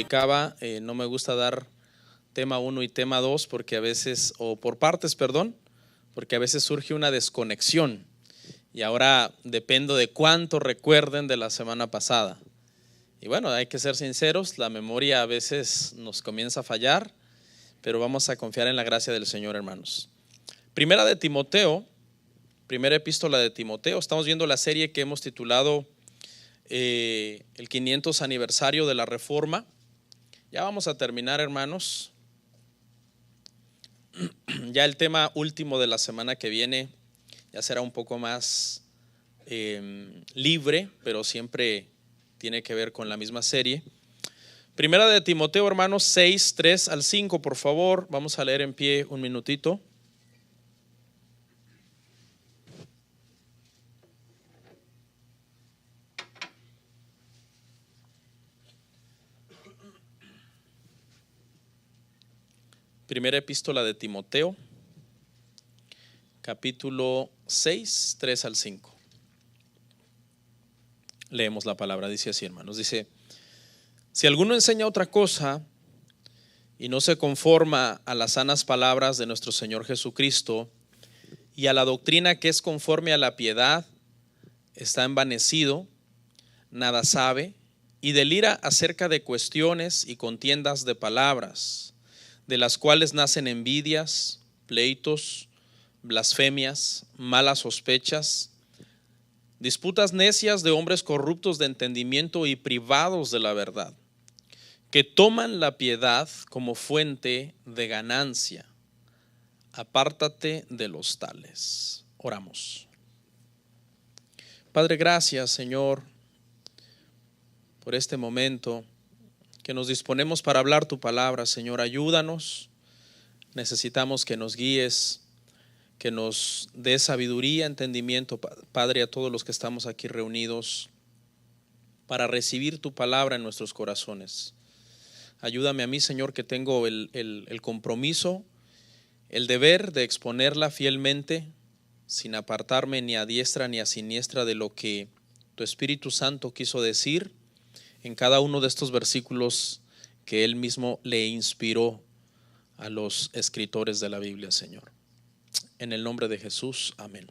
explicaba, no me gusta dar tema 1 y tema 2 porque a veces, o por partes, perdón, porque a veces surge una desconexión y ahora dependo de cuánto recuerden de la semana pasada. Y bueno, hay que ser sinceros, la memoria a veces nos comienza a fallar, pero vamos a confiar en la gracia del Señor, hermanos. Primera epístola de Timoteo, estamos viendo la serie que hemos titulado el 500 aniversario de la Reforma. Ya vamos a terminar, hermanos. Ya el tema último de la semana que viene ya será un poco más libre, pero siempre tiene que ver con la misma serie. Primera de Timoteo, hermanos, 6, 3 al 5, por favor. Vamos a leer en pie un minutito. Primera epístola de Timoteo, capítulo 6, 3 al 5. Leemos la palabra, dice así, hermanos. Dice: si alguno enseña otra cosa y no se conforma a las sanas palabras de nuestro Señor Jesucristo y a la doctrina que es conforme a la piedad, está envanecido, nada sabe y delira acerca de cuestiones y contiendas de palabras, de las cuales nacen envidias, pleitos, blasfemias, malas sospechas, disputas necias de hombres corruptos de entendimiento y privados de la verdad, que toman la piedad como fuente de ganancia. Apártate de los tales. Oramos. Padre, gracias, Señor, por este momento que nos disponemos para hablar tu palabra. Señor, ayúdanos. Necesitamos que nos guíes, que nos dé sabiduría, entendimiento, Padre, a todos los que estamos aquí reunidos para recibir tu palabra en nuestros corazones. Ayúdame a mí, Señor, que tengo el compromiso, el deber de exponerla fielmente, sin apartarme ni a diestra ni a siniestra de lo que tu Espíritu Santo quiso decir en cada uno de estos versículos que Él mismo le inspiró a los escritores de la Biblia, Señor. En el nombre de Jesús, amén.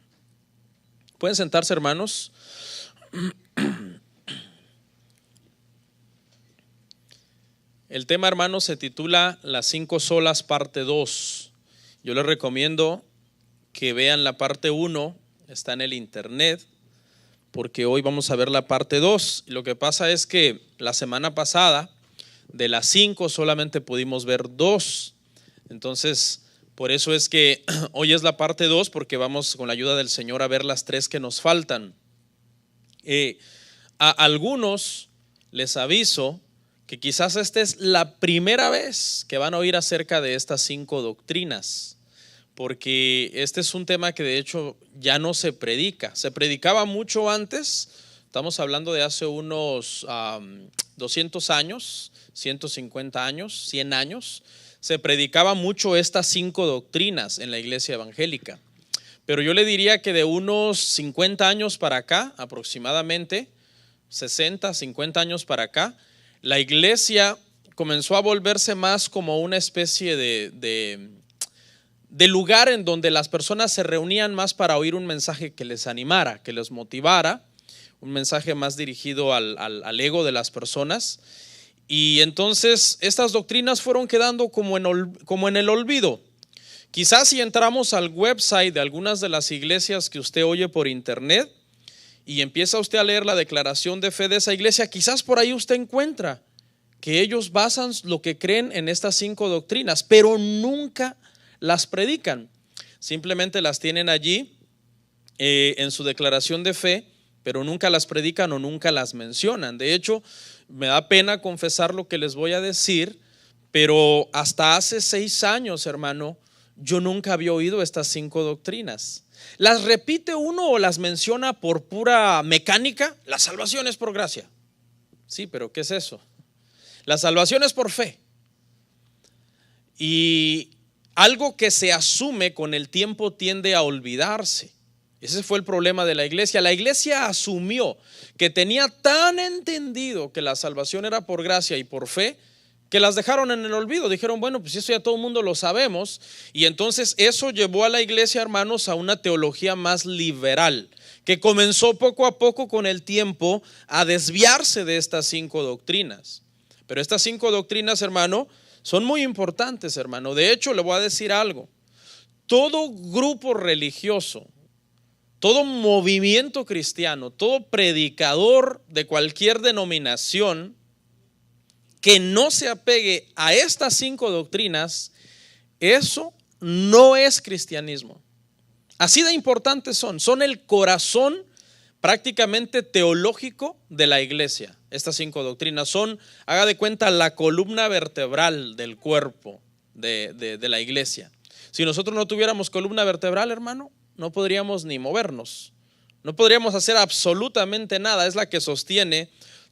Pueden sentarse, hermanos. El tema, hermanos, se titula Las 5 solas, parte 2. Yo les recomiendo que vean la parte 1, está en el internet, porque hoy vamos a ver la parte 2. Lo que pasa es que la semana pasada, de las 5 solamente pudimos ver 2. Entonces, por eso es que hoy es la parte 2, porque vamos con la ayuda del Señor a ver las 3 que nos faltan. A algunos les aviso que quizás esta es la primera vez que van a oír acerca de estas 5 doctrinas, porque este es un tema que de hecho ya no se predica. Se predicaba mucho antes, estamos hablando de hace unos 200 años, 150 años, 100 años. Se predicaba mucho estas 5 doctrinas en la iglesia evangélica, pero yo le diría que de unos 50 años para acá, aproximadamente 60, 50 años para acá, la iglesia comenzó a volverse más como una especie de lugar en donde las personas se reunían más para oír un mensaje que les animara, que les motivara, un mensaje más dirigido al ego de las personas. Y entonces estas doctrinas fueron quedando como en el olvido. Quizás si entramos al website de algunas de las iglesias que usted oye por internet y empieza usted a leer la declaración de fe de esa iglesia, quizás por ahí usted encuentra que ellos basan lo que creen en estas 5 doctrinas, pero nunca las predican. Simplemente las tienen allí en su declaración de fe, pero nunca las predican o nunca las mencionan. De hecho, me da pena confesar lo que les voy a decir, pero hasta hace 6 años, hermano, yo nunca había oído estas 5 doctrinas. ¿Las repite uno o las menciona por pura mecánica? La salvación es por gracia. Sí, pero ¿qué es eso? La salvación es por fe. Y algo que se asume con el tiempo tiende a olvidarse. Ese fue el problema de la iglesia. La iglesia asumió que tenía tan entendido que la salvación era por gracia y por fe, que las dejaron en el olvido. Dijeron, bueno, pues eso ya todo el mundo lo sabemos. Y entonces eso llevó a la iglesia, hermanos, a una teología más liberal, que comenzó poco a poco con el tiempo a desviarse de estas 5 doctrinas. Pero estas 5 doctrinas, hermano, son muy importantes, hermano. De hecho, le voy a decir algo. Todo grupo religioso, todo movimiento cristiano, todo predicador de cualquier denominación que no se apegue a estas 5 doctrinas, eso no es cristianismo. Así de importantes son el corazón prácticamente teológico de la iglesia. Estas 5 doctrinas son, haga de cuenta, la columna vertebral del cuerpo de la iglesia. Si nosotros no tuviéramos columna vertebral, hermano, no podríamos ni movernos, no podríamos hacer absolutamente nada. Es la que sostiene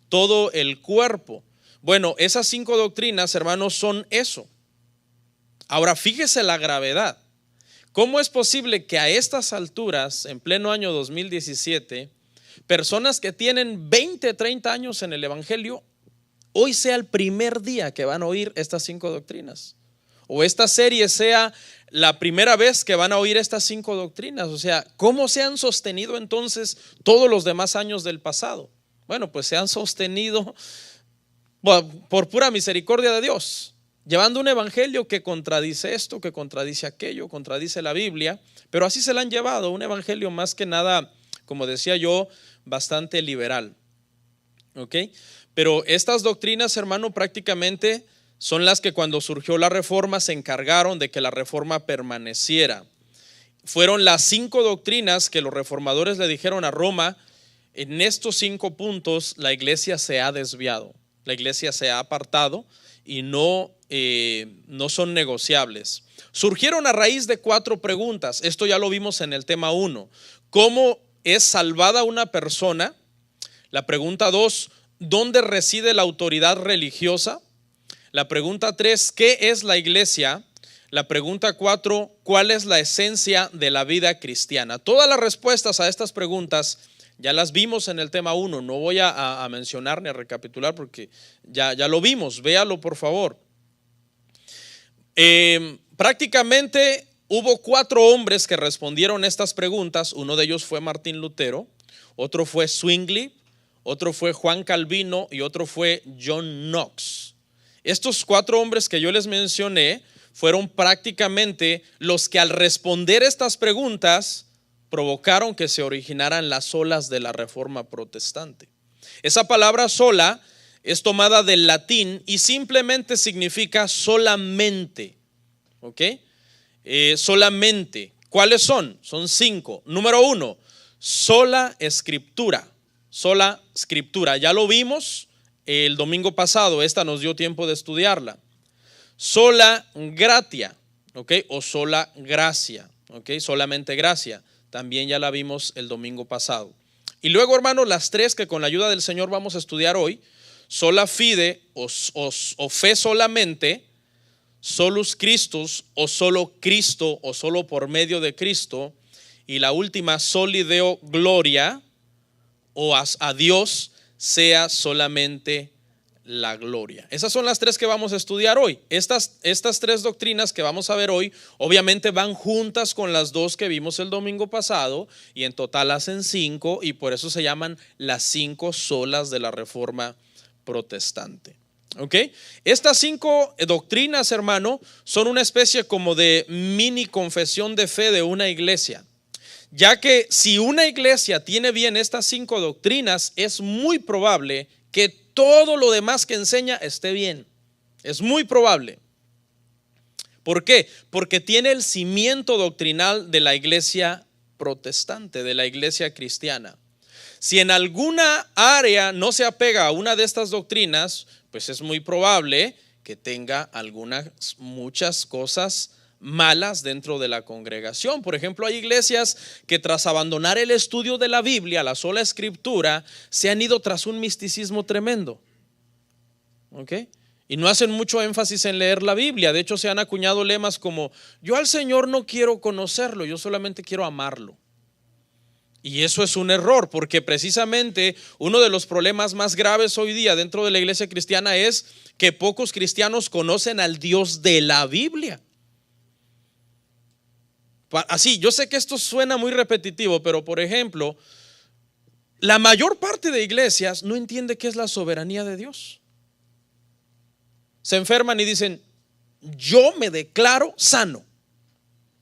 todo el cuerpo. Bueno, esas 5 doctrinas, hermanos, son eso. Ahora fíjese la gravedad. ¿Cómo es posible que a estas alturas, en pleno año 2017, personas que tienen 20, 30 años en el evangelio, hoy sea el primer día que van a oír estas 5 doctrinas? O esta serie sea la primera vez que van a oír estas 5 doctrinas. O sea, ¿cómo se han sostenido entonces todos los demás años del pasado? Bueno, pues se han sostenido por pura misericordia de Dios, llevando un evangelio que contradice esto, que contradice aquello, contradice la Biblia, pero así se la han llevado, un evangelio más que nada, como decía yo, bastante liberal. ¿Ok? Pero estas doctrinas, hermano, prácticamente son las que cuando surgió la reforma se encargaron de que la reforma permaneciera. Fueron las 5 doctrinas que los reformadores le dijeron a Roma: en estos 5 puntos la iglesia se ha desviado, la iglesia se ha apartado y no son negociables. Surgieron a raíz de 4 preguntas. Esto ya lo vimos en el tema 1. ¿Cómo es salvada una persona? La pregunta 2, ¿dónde reside la autoridad religiosa? La pregunta 3, ¿qué es la iglesia? La pregunta 4, ¿cuál es la esencia de la vida cristiana? Todas las respuestas a estas preguntas ya las vimos en el tema 1. No voy a mencionar ni a recapitular porque ya lo vimos. Véalo, por favor. Prácticamente hubo 4 hombres que respondieron estas preguntas. Uno de ellos fue Martín Lutero, otro fue Zwingli, otro fue Juan Calvino y otro fue John Knox. Estos 4 hombres que yo les mencioné fueron prácticamente los que al responder estas preguntas provocaron que se originaran las olas de la Reforma Protestante. Esa palabra sola es tomada del latín y simplemente significa solamente. ¿Ok? Solamente. ¿Cuáles son? Son 5. Número 1, sola escritura. Sola escritura. Ya lo vimos el domingo pasado, esta nos dio tiempo de estudiarla. Sola gratia, ¿ok? O sola gracia, ¿ok? Solamente gracia. También ya la vimos el domingo pasado. Y luego, hermanos, las 3 que con la ayuda del Señor vamos a estudiar hoy: sola fide o fe solamente, solus Christus o solo Cristo o solo por medio de Cristo, y la última, soli Deo gloria, o a Dios sea solamente la gloria. Esas son las 3 que vamos a estudiar hoy. Estas 3 doctrinas que vamos a ver hoy obviamente van juntas con las 2 que vimos el domingo pasado, y en total hacen 5, y por eso se llaman las 5 solas de la Reforma Protestante. ¿Ok? Estas 5 doctrinas, hermano, son una especie como de mini confesión de fe de una iglesia, ya que si una iglesia tiene bien estas 5 doctrinas, es muy probable que todo lo demás que enseña esté bien. Es muy probable. ¿Por qué? Porque tiene el cimiento doctrinal de la iglesia protestante, de la iglesia cristiana. Si en alguna área no se apega a una de estas doctrinas, pues es muy probable que tenga muchas cosas malas dentro de la congregación. Por ejemplo, hay iglesias que tras abandonar el estudio de la Biblia, la sola escritura, se han ido tras un misticismo tremendo. ¿Ok? Y no hacen mucho énfasis en leer la Biblia. De hecho, se han acuñado lemas como: yo al Señor no quiero conocerlo, yo solamente quiero amarlo. Y eso es un error, porque precisamente uno de los problemas más graves hoy día dentro de la iglesia cristiana es que pocos cristianos conocen al Dios de la Biblia. Así, yo sé que esto suena muy repetitivo, pero por ejemplo, la mayor parte de iglesias no entiende qué es la soberanía de Dios. Se enferman y dicen: yo me declaro sano.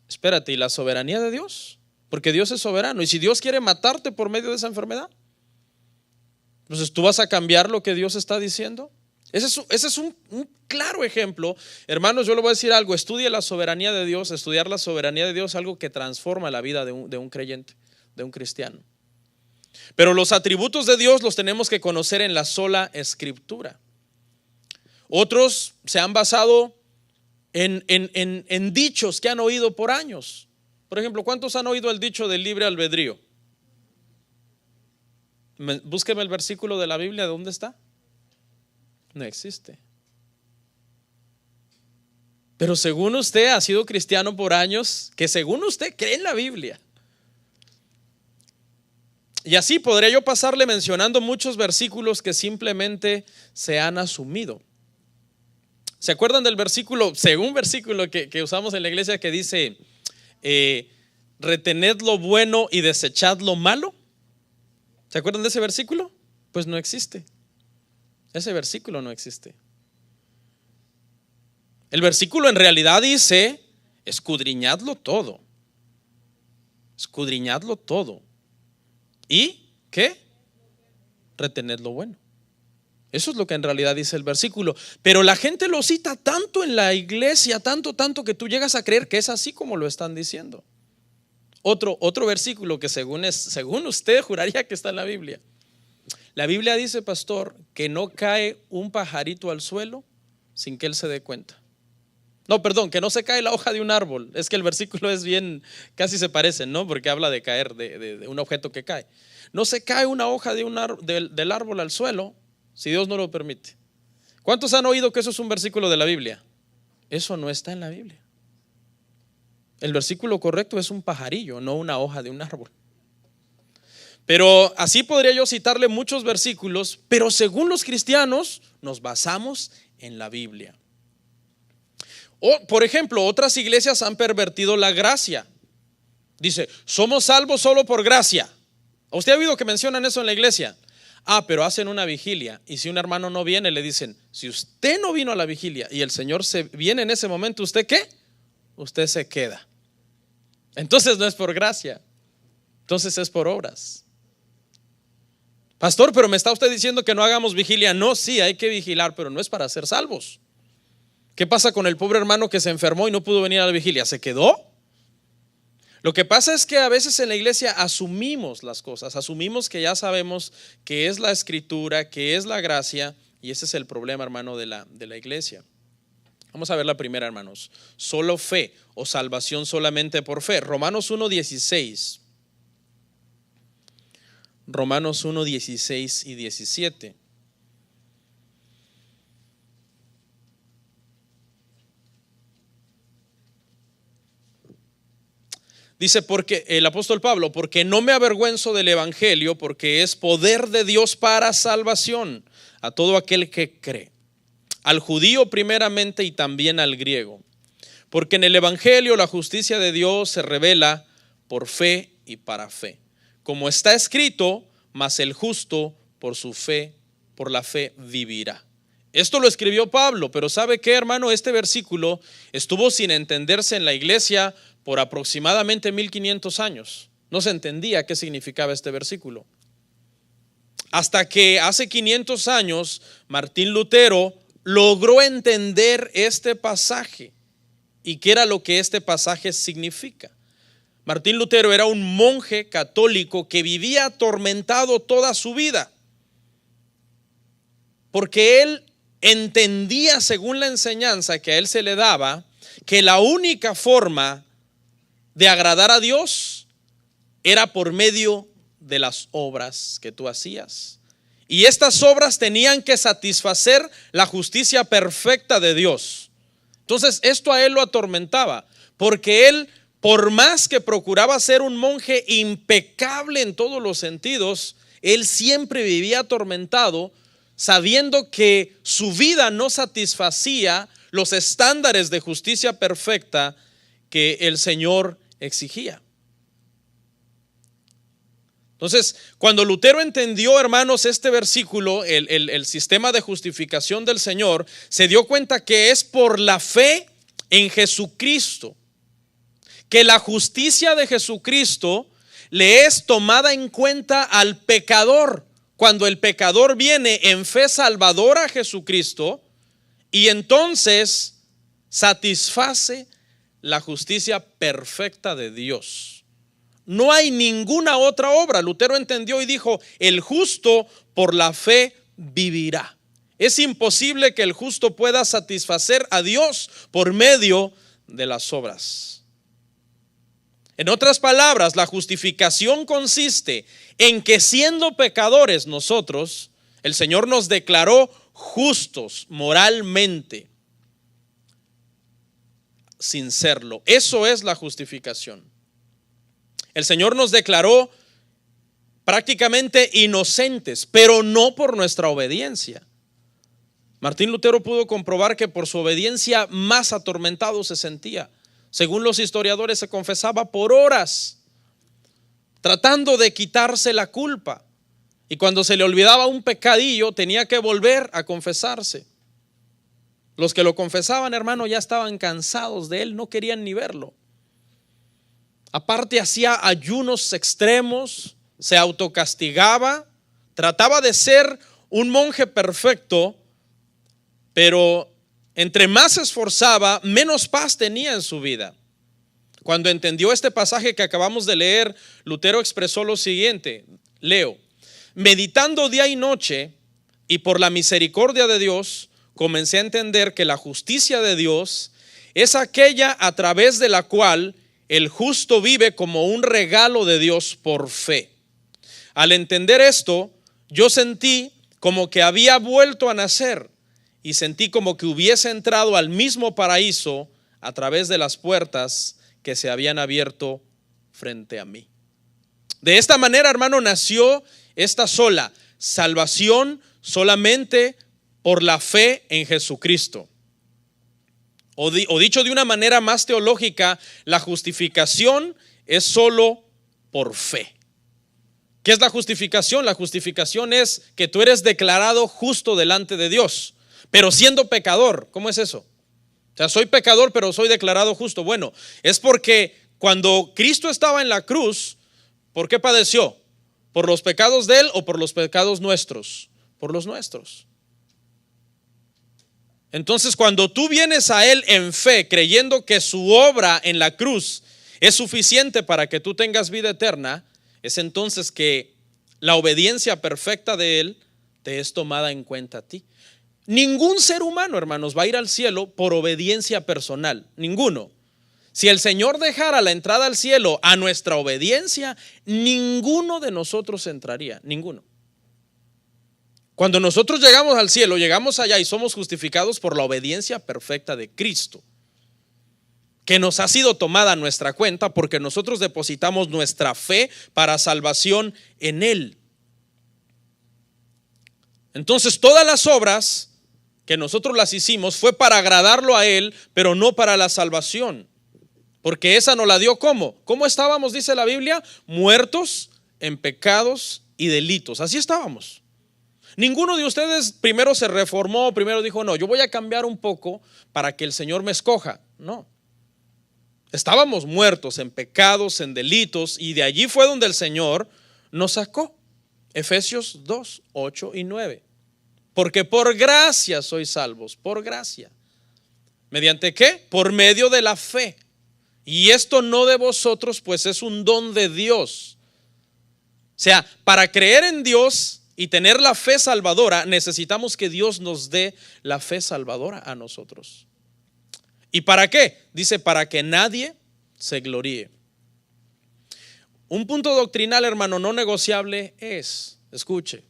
Espérate, ¿y la soberanía de Dios? Porque Dios es soberano, y si Dios quiere matarte por medio de esa enfermedad, entonces tú vas a cambiar lo que Dios está diciendo. Ese es un claro ejemplo. Hermanos, yo le voy a decir algo: estudie la soberanía de Dios. Estudiar la soberanía de Dios es algo que transforma la vida de un creyente, de un cristiano. Pero los atributos de Dios los tenemos que conocer en la sola Escritura. Otros se han basado en dichos que han oído por años. Por ejemplo, ¿cuántos han oído el dicho del libre albedrío? Búsqueme el versículo de la Biblia. ¿Dónde está? No existe. Pero según usted ha sido cristiano por años, que según usted cree en la Biblia. Y así podría yo pasarle mencionando muchos versículos que simplemente se han asumido. ¿Se acuerdan del versículo, según versículo que usamos en la iglesia, que dice: retened lo bueno y desechad lo malo? ¿Se acuerdan de ese versículo? Pues no existe. Ese versículo no existe. El versículo en realidad dice: escudriñadlo todo. Escudriñadlo todo. ¿Y qué? Retened lo bueno. Eso es lo que en realidad dice el versículo. Pero la gente lo cita tanto en la iglesia, tanto que tú llegas a creer que es así como lo están diciendo. Otro versículo que según usted juraría que está en la Biblia. La Biblia dice, pastor, que no cae un pajarito al suelo sin que él se dé cuenta. No, perdón, que no se cae la hoja de un árbol. Es que el versículo es bien, casi se parecen, ¿no? Porque habla de caer, de un objeto que cae. No se cae una hoja del árbol al suelo si Dios no lo permite. ¿Cuántos han oído que eso es un versículo de la Biblia? Eso no está en la Biblia. El versículo correcto es un pajarillo, no una hoja de un árbol. Pero así podría yo citarle muchos versículos, pero según los cristianos nos basamos en la Biblia. Por ejemplo, otras iglesias han pervertido la gracia. Dice: somos salvos solo por gracia. ¿Usted ha oído que mencionan eso en la iglesia? Pero hacen una vigilia, y si un hermano no viene, le dicen: si usted no vino a la vigilia y el Señor se viene en ese momento, ¿usted qué? Usted se queda. Entonces no es por gracia, entonces es por obras. Pastor, pero me está usted diciendo que no hagamos vigilia. No, sí, hay que vigilar, pero no es para ser salvos. ¿Qué pasa con el pobre hermano que se enfermó y no pudo venir a la vigilia? ¿Se quedó? Lo que pasa es que a veces en la iglesia asumimos las cosas, asumimos que ya sabemos qué es la Escritura, qué es la gracia, y ese es el problema, hermano, de la iglesia. Vamos a ver la primera, hermanos. Solo fe o salvación solamente por fe. Romanos 1:16. Romanos 1:16 y 17. Dice, porque el apóstol Pablo: porque no me avergüenzo del evangelio, porque es poder de Dios para salvación a todo aquel que cree, al judío primeramente y también al griego. Porque en el evangelio la justicia de Dios se revela por fe y para fe. Como está escrito: mas el justo por su fe, por la fe vivirá. Esto lo escribió Pablo, pero ¿sabe qué, hermano? Este versículo estuvo sin entenderse en la iglesia por aproximadamente 1500 años. No se entendía qué significaba este versículo. Hasta que hace 500 años Martín Lutero logró entender este pasaje y qué era lo que este pasaje significa. Martín Lutero era un monje católico que vivía atormentado toda su vida, porque él entendía, según la enseñanza que a él se le daba, que la única forma de agradar a Dios era por medio de las obras que tú hacías, y estas obras tenían que satisfacer la justicia perfecta de Dios. Entonces esto a él lo atormentaba, porque él por más que procuraba ser un monje impecable en todos los sentidos, él siempre vivía atormentado, sabiendo que su vida no satisfacía los estándares de justicia perfecta que el Señor exigía. Entonces, cuando Lutero entendió, hermanos, este versículo, el sistema de justificación del Señor, se dio cuenta que es por la fe en Jesucristo, que la justicia de Jesucristo le es tomada en cuenta al pecador, cuando el pecador viene en fe salvadora a Jesucristo y entonces satisface la justicia perfecta de Dios. No hay ninguna otra obra. Lutero entendió y dijo: el justo por la fe vivirá. Es imposible que el justo pueda satisfacer a Dios por medio de las obras. En otras palabras, la justificación consiste en que, siendo pecadores nosotros, el Señor nos declaró justos moralmente, sin serlo. Eso es la justificación. El Señor nos declaró prácticamente inocentes, pero no por nuestra obediencia. Martín Lutero pudo comprobar que por su obediencia más atormentado se sentía. Según los historiadores, se confesaba por horas, tratando de quitarse la culpa. Y cuando se le olvidaba un pecadillo, tenía que volver a confesarse. Los que lo confesaban, hermano, ya estaban cansados de él, no querían ni verlo. Aparte, hacía ayunos extremos, se autocastigaba, trataba de ser un monje perfecto, pero entre más se esforzaba, menos paz tenía en su vida. Cuando entendió este pasaje que acabamos de leer, Lutero expresó lo siguiente, leo: meditando día y noche y por la misericordia de Dios, comencé a entender que la justicia de Dios es aquella a través de la cual el justo vive como un regalo de Dios por fe. Al entender esto, yo sentí como que había vuelto a nacer y sentí como que hubiese entrado al mismo paraíso a través de las puertas que se habían abierto frente a mí. De esta manera, hermano, nació esta sola salvación solamente por la fe en Jesucristo. O dicho de una manera más teológica, la justificación es solo por fe. ¿Qué es la justificación? La justificación es que tú eres declarado justo delante de Dios, pero siendo pecador. ¿Cómo es eso? O sea, soy pecador, pero soy declarado justo. Bueno, es porque cuando Cristo estaba en la cruz, ¿por qué padeció? ¿Por los pecados de él o por los pecados nuestros? Por los nuestros. Entonces, cuando tú vienes a él en fe, creyendo que su obra en la cruz es suficiente para que tú tengas vida eterna, es entonces que la obediencia perfecta de él te es tomada en cuenta a ti. Ningún ser humano, hermanos, va a ir al cielo por obediencia personal, ninguno. Si el Señor dejara la entrada al cielo a nuestra obediencia, ninguno de nosotros entraría, ninguno. Cuando nosotros llegamos al cielo, llegamos allá y somos justificados por la obediencia perfecta de Cristo, que nos ha sido tomada a nuestra cuenta porque nosotros depositamos nuestra fe para salvación en Él. Entonces, todas las obras que nosotros las hicimos fue para agradarlo a Él, pero no para la salvación, porque esa nos la dio ¿cómo? ¿Cómo estábamos? Dice la Biblia, muertos en pecados y delitos. Así estábamos. Ninguno de ustedes primero se reformó, primero dijo: no, yo voy a cambiar un poco para que el Señor me escoja. No. Estábamos muertos en pecados, en delitos, y de allí fue donde el Señor nos sacó. Efesios 2, 8 y 9. Porque por gracia sois salvos, por gracia. ¿Mediante qué? Por medio de la fe. Y esto no de vosotros, pues es un don de Dios. O sea, para creer en Dios y tener la fe salvadora, necesitamos que Dios nos dé la fe salvadora a nosotros. ¿Y para qué? Dice, para que nadie se gloríe. Un punto doctrinal, hermano, no negociable es, escuche,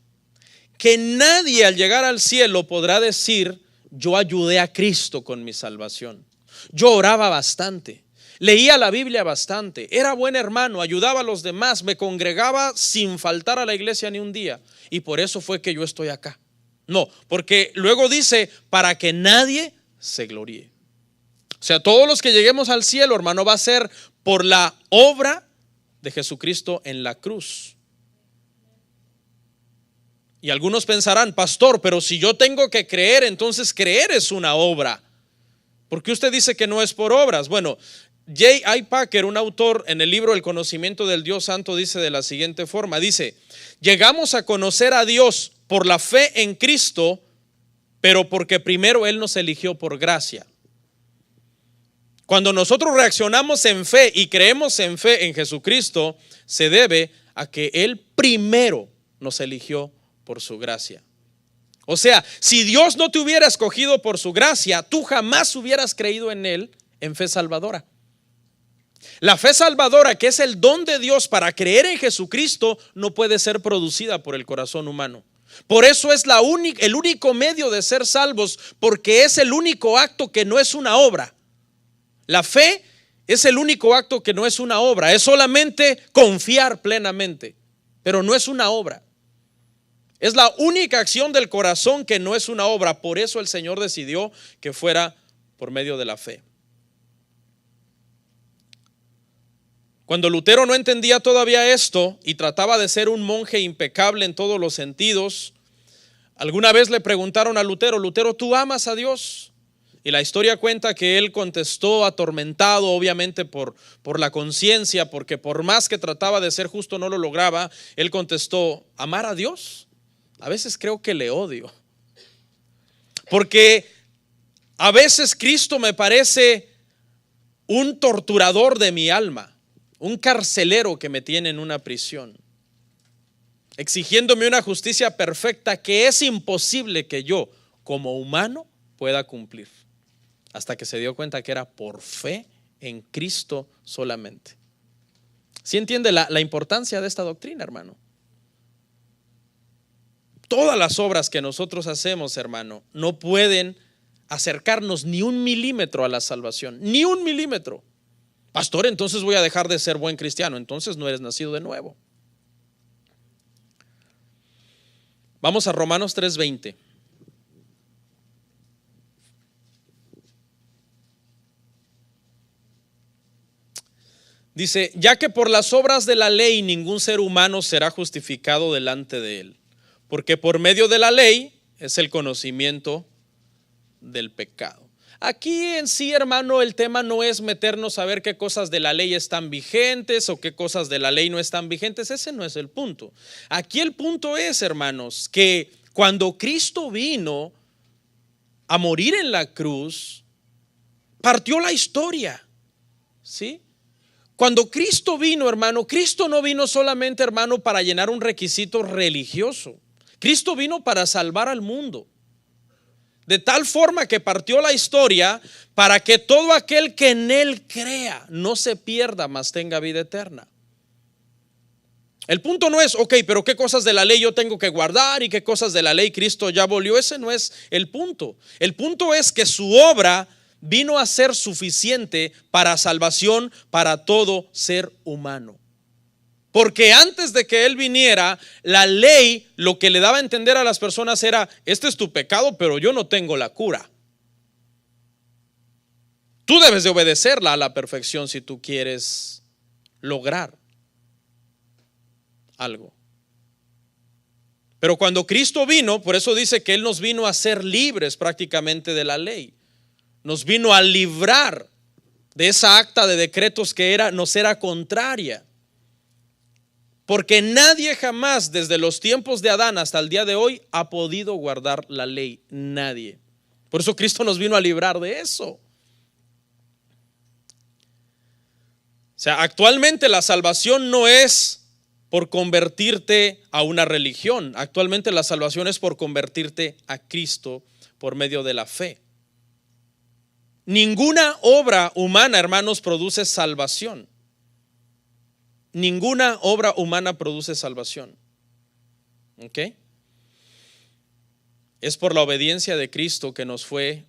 que nadie al llegar al cielo podrá decir: yo ayudé a Cristo con mi salvación, yo oraba bastante, leía la Biblia bastante, era buen hermano, ayudaba a los demás, me congregaba sin faltar a la iglesia ni un día, y por eso fue que yo estoy acá. No, porque luego dice, para que nadie se gloríe. O sea, todos los que lleguemos al cielo, hermano, va a ser por la obra de Jesucristo en la cruz. Y algunos pensarán, pastor, pero si yo tengo que creer, entonces creer es una obra. ¿Por qué usted dice que no es por obras? Bueno, J.I. Packer, un autor en el libro El conocimiento del Dios Santo, dice de la siguiente forma, dice, llegamos a conocer a Dios por la fe en Cristo, pero porque primero Él nos eligió por gracia. Cuando nosotros reaccionamos en fe y creemos en fe en Jesucristo, se debe a que Él primero nos eligió por su gracia. O sea, si Dios no te hubiera escogido por su gracia, tú jamás hubieras creído en Él en fe salvadora. La fe salvadora, que es el don de Dios para creer en Jesucristo, no puede ser producida por el corazón humano. Por eso es el único medio de ser salvos, porque es el único acto que no es una obra. La fe es el único acto que no es una obra, es solamente confiar plenamente, pero no es una obra. Es la única acción del corazón que no es una obra. Por eso el Señor decidió que fuera por medio de la fe. Cuando Lutero no entendía todavía esto y trataba de ser un monje impecable en todos los sentidos, alguna vez le preguntaron a Lutero, Lutero, ¿tú amas a Dios? Y la historia cuenta que él contestó atormentado, obviamente por la conciencia, porque por más que trataba de ser justo no lo lograba. Él contestó, ¿amar a Dios? A veces creo que le odio, porque a veces Cristo me parece un torturador de mi alma, un carcelero que me tiene en una prisión, exigiéndome una justicia perfecta que es imposible que yo, como humano, pueda cumplir. Hasta que se dio cuenta que era por fe en Cristo solamente. ¿Sí entiende la importancia de esta doctrina, hermano? Todas las obras que nosotros hacemos, hermano, no pueden acercarnos ni un milímetro a la salvación, ni un milímetro. Pastor, entonces voy a dejar de ser buen cristiano. Entonces no eres nacido de nuevo. Vamos a Romanos 3:20. Dice, ya que por las obras de la ley ningún ser humano será justificado delante de él, porque por medio de la ley es el conocimiento del pecado. Aquí en sí, hermano, el tema no es meternos a ver qué cosas de la ley están vigentes o qué cosas de la ley no están vigentes. Ese no es el punto. Aquí el punto es, hermanos, que cuando Cristo vino a morir en la cruz, partió la historia, ¿sí? Cuando Cristo vino, hermano, Cristo no vino solamente, hermano, para llenar un requisito religioso. Cristo vino para salvar al mundo. De tal forma que partió la historia para que todo aquel que en Él crea no se pierda, mas tenga vida eterna. El punto no es, ok, pero qué cosas de la ley yo tengo que guardar y qué cosas de la ley Cristo ya abolió. Ese no es el punto. El punto es que su obra vino a ser suficiente para salvación para todo ser humano. Porque antes de que Él viniera, la ley lo que le daba a entender a las personas era, este es tu pecado, pero yo no tengo la cura. Tú debes de obedecerla a la perfección si tú quieres lograr algo. Pero cuando Cristo vino, por eso dice que Él nos vino a ser libres prácticamente de la ley. Nos vino a librar de esa acta de decretos que nos era contraria. Porque nadie jamás, desde los tiempos de Adán hasta el día de hoy, ha podido guardar la ley. Nadie. Por eso Cristo nos vino a librar de eso. O sea, actualmente la salvación no es por convertirte a una religión. Actualmente la salvación es por convertirte a Cristo por medio de la fe. Ninguna obra humana, hermanos, produce salvación. Ninguna obra humana produce salvación. ¿Ok? Es por la obediencia de Cristo que nos fue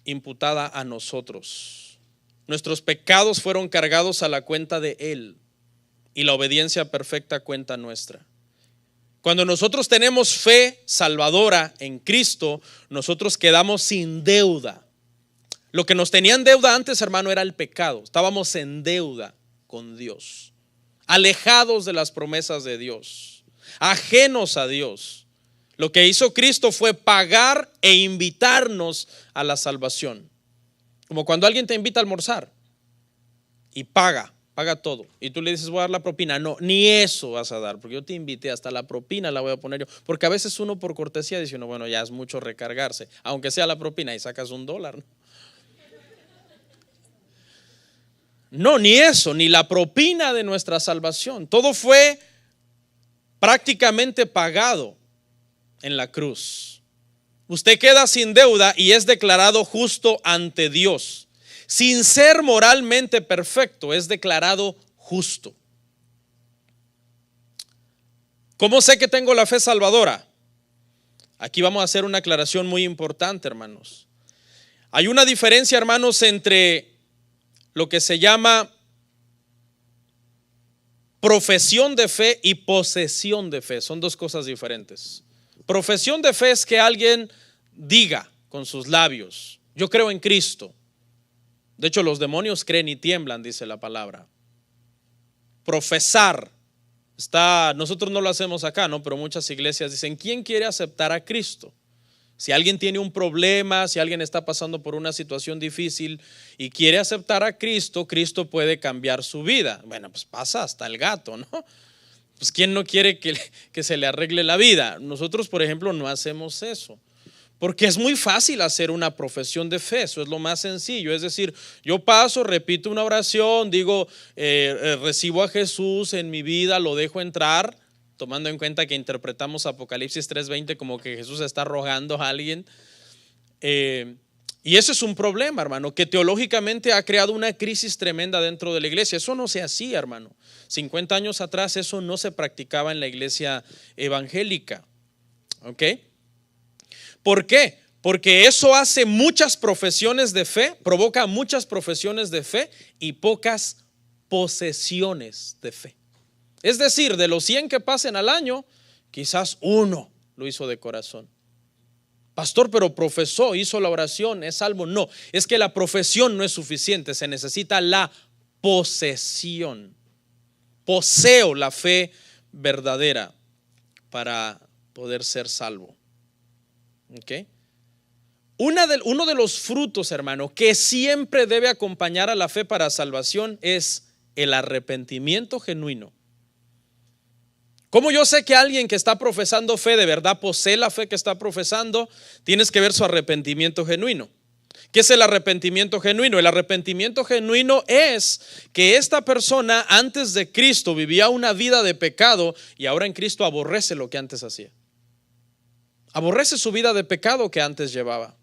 imputada a nosotros. Nuestros pecados fueron cargados a la cuenta de Él y la obediencia perfecta cuenta nuestra. Cuando nosotros tenemos fe salvadora en Cristo, nosotros quedamos sin deuda. Lo que nos tenía en deuda antes, hermano, era el pecado. Estábamos en deuda con Dios, alejados de las promesas de Dios, ajenos a Dios. Lo que hizo Cristo fue pagar e invitarnos a la salvación. Como cuando alguien te invita a almorzar y paga todo. Y tú le dices, voy a dar la propina. No, ni eso vas a dar, porque yo te invité, hasta la propina la voy a poner yo. Porque a veces uno por cortesía dice, bueno, ya es mucho recargarse, aunque sea la propina, y sacas $1, ¿no? No, ni eso, ni la propina de nuestra salvación. Todo fue prácticamente pagado en la cruz. Usted queda sin deuda y es declarado justo ante Dios. Sin ser moralmente perfecto, es declarado justo. ¿Cómo sé que tengo la fe salvadora? Aquí vamos a hacer una aclaración muy importante, hermanos. Hay una diferencia, hermanos, entre lo que se llama profesión de fe y posesión de fe. Son dos cosas diferentes. Profesión de fe es que alguien diga con sus labios, yo creo en Cristo. De hecho, los demonios creen y tiemblan, dice la palabra. Profesar, nosotros no lo hacemos acá, ¿no? Pero muchas iglesias dicen, ¿quién quiere aceptar a Cristo? Si alguien tiene un problema, si alguien está pasando por una situación difícil y quiere aceptar a Cristo, Cristo puede cambiar su vida. Bueno, pues pasa hasta el gato, ¿no? Pues ¿quién no quiere que se le arregle la vida? Nosotros, por ejemplo, no hacemos eso. Porque es muy fácil hacer una profesión de fe, eso es lo más sencillo. Es decir, yo paso, repito una oración, digo, recibo a Jesús en mi vida, lo dejo entrar, tomando en cuenta que interpretamos Apocalipsis 3:20 como que Jesús está rogando a alguien. Y eso es un problema, hermano, que teológicamente ha creado una crisis tremenda dentro de la iglesia. Eso no se hacía, hermano. 50 años atrás eso no se practicaba en la iglesia evangélica. ¿Ok? ¿Por qué? Porque eso hace muchas profesiones de fe, provoca muchas profesiones de fe y pocas posesiones de fe. Es decir, de los 100 que pasen al año, quizás uno lo hizo de corazón. Pastor, pero profesó, hizo la oración, es salvo. No, es que la profesión no es suficiente, se necesita la posesión. Poseo la fe verdadera para poder ser salvo. ¿Okay? Uno de los frutos, hermano, que siempre debe acompañar a la fe para salvación es el arrepentimiento genuino. ¿Cómo yo sé que alguien que está profesando fe de verdad posee la fe que está profesando? Tienes que ver su arrepentimiento genuino. ¿Qué es el arrepentimiento genuino? El arrepentimiento genuino es que esta persona antes de Cristo vivía una vida de pecado y ahora en Cristo aborrece lo que antes hacía. Aborrece su vida de pecado que antes llevaba,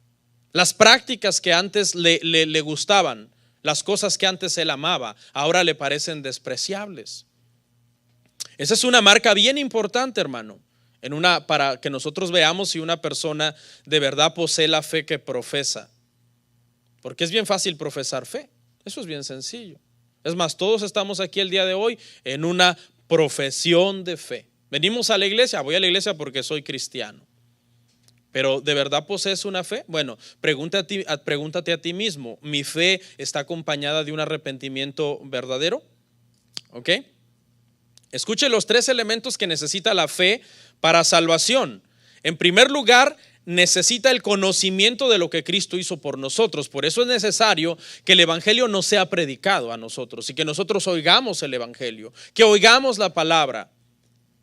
las prácticas que antes le gustaban, las cosas que antes él amaba, ahora le parecen despreciables. Esa es una marca bien importante, hermano, para que nosotros veamos si una persona de verdad posee la fe que profesa. Porque es bien fácil profesar fe, eso es bien sencillo. Es más, todos estamos aquí el día de hoy en una profesión de fe. Venimos a la iglesia, voy a la iglesia porque soy cristiano. Pero ¿de verdad posees una fe? Bueno, pregúntate a ti mismo, ¿mi fe está acompañada de un arrepentimiento verdadero? ¿Ok? Escuche los 3 elementos que necesita la fe para salvación. En primer lugar, necesita el conocimiento de lo que Cristo hizo por nosotros. Por eso es necesario que el evangelio nos sea predicado a nosotros y que nosotros oigamos el evangelio, que oigamos la palabra,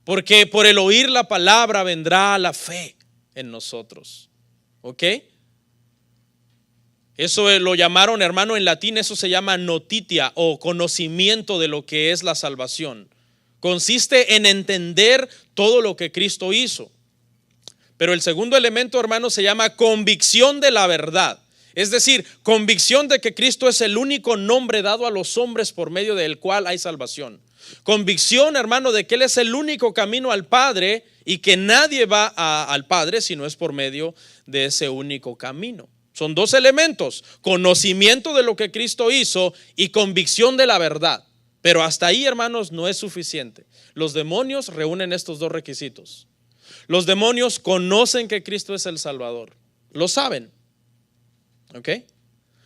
porque por el oír la palabra vendrá la fe en nosotros. ¿Ok? Eso lo llamaron, hermano, en latín eso se llama notitia o conocimiento de lo que es la salvación. Consiste en entender todo lo que Cristo hizo. Pero el segundo elemento, hermano, se llama convicción de la verdad. Es decir, convicción de que Cristo es el único nombre dado a los hombres por medio del cual hay salvación. Convicción, hermano, de que Él es el único camino al Padre y que nadie va al Padre si no es por medio de ese único camino. Son dos elementos: conocimiento de lo que Cristo hizo y convicción de la verdad. Pero hasta ahí, hermanos, no es suficiente. Los demonios reúnen estos dos requisitos. Los demonios conocen que Cristo es el Salvador, lo saben, ¿ok?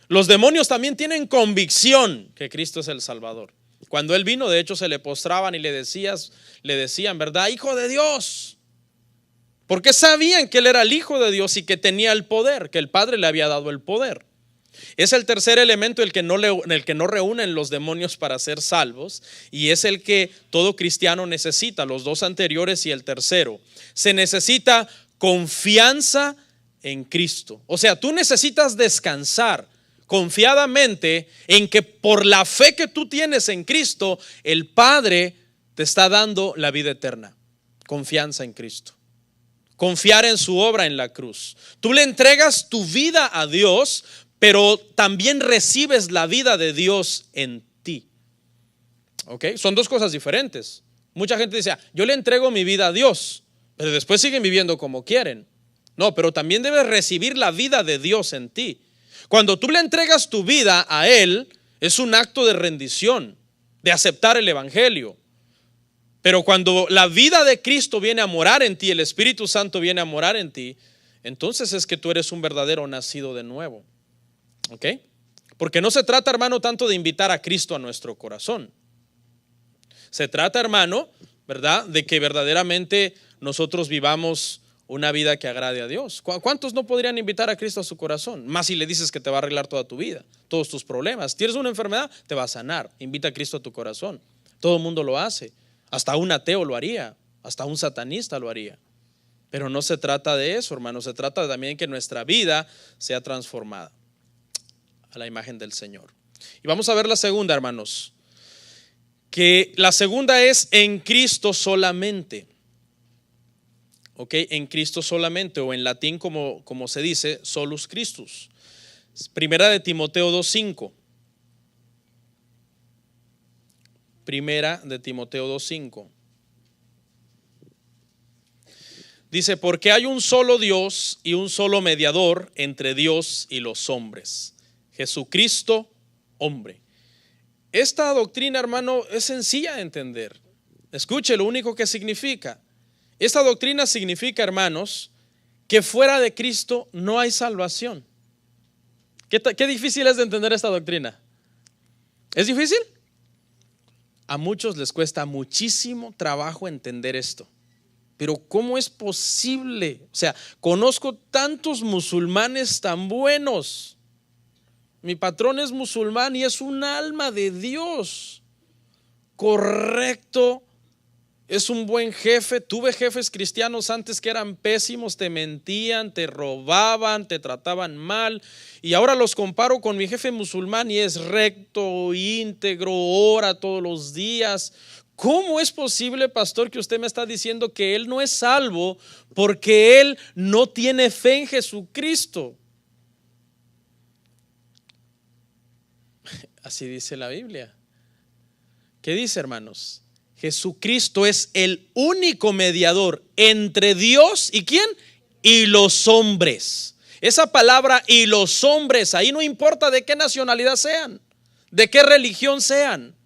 Los demonios también tienen convicción que Cristo es el Salvador. Cuando Él vino, de hecho, se le postraban y le decían, ¿verdad? Hijo de Dios. Porque sabían que Él era el Hijo de Dios y que tenía el poder, que el Padre le había dado el poder. Es el tercer elemento el que no reúnen los demonios para ser salvos, y es el que todo cristiano necesita. Los dos anteriores y el tercero. Se necesita confianza en Cristo. O sea, tú necesitas descansar confiadamente en que por la fe que tú tienes en Cristo, el Padre te está dando la vida eterna. Confianza en Cristo. Confiar en su obra en la cruz. Tú le entregas tu vida a Dios, pero también recibes la vida de Dios en ti. ¿Ok? Son dos cosas diferentes. Mucha gente dice, yo le entrego mi vida a Dios, pero después siguen viviendo como quieren. No, pero también debes recibir la vida de Dios en ti. Cuando tú le entregas tu vida a Él, es un acto de rendición, de aceptar el Evangelio. Pero cuando la vida de Cristo viene a morar en ti, el Espíritu Santo viene a morar en ti, entonces es que tú eres un verdadero nacido de nuevo. ¿Ok? Porque no se trata, hermano, tanto de invitar a Cristo a nuestro corazón. Se trata, hermano, ¿verdad?, de que verdaderamente nosotros vivamos una vida que agrade a Dios. ¿Cuántos no podrían invitar a Cristo a su corazón? Más si le dices que te va a arreglar toda tu vida, todos tus problemas. ¿Tienes una enfermedad? Te va a sanar. Invita a Cristo a tu corazón. Todo el mundo lo hace. Hasta un ateo lo haría. Hasta un satanista lo haría. Pero no se trata de eso, hermano. Se trata también que nuestra vida sea transformada a la imagen del Señor. Y vamos a ver la segunda, hermanos. Que la segunda es en Cristo solamente. ¿Ok? En Cristo solamente, o en latín como se dice, solus Christus. Primera de Timoteo 2:5. Primera de Timoteo 2:5. Dice, porque hay un solo Dios y un solo mediador entre Dios y los hombres, Jesucristo, hombre. Esta doctrina, hermano, es sencilla de entender. Escuche lo único que significa. Esta doctrina significa, hermanos, que fuera de Cristo no hay salvación. ¿Qué difícil es de entender esta doctrina? ¿Es difícil? A muchos les cuesta muchísimo trabajo entender esto. Pero ¿cómo es posible? O sea, conozco tantos musulmanes tan buenos. Mi patrón es musulmán y es un alma de Dios. Correcto. Es un buen jefe. Tuve jefes cristianos antes que eran pésimos, te mentían, te robaban, te trataban mal. Y ahora los comparo con mi jefe musulmán y es recto, íntegro, ora todos los días. ¿Cómo es posible, pastor, que usted me está diciendo que él no es salvo porque él no tiene fe en Jesucristo? Así dice la Biblia. ¿Qué dice, hermanos? Jesucristo es el único mediador entre Dios y ¿quién? Y los hombres. Esa palabra y los hombres, ahí no importa de qué nacionalidad sean, de qué religión sean,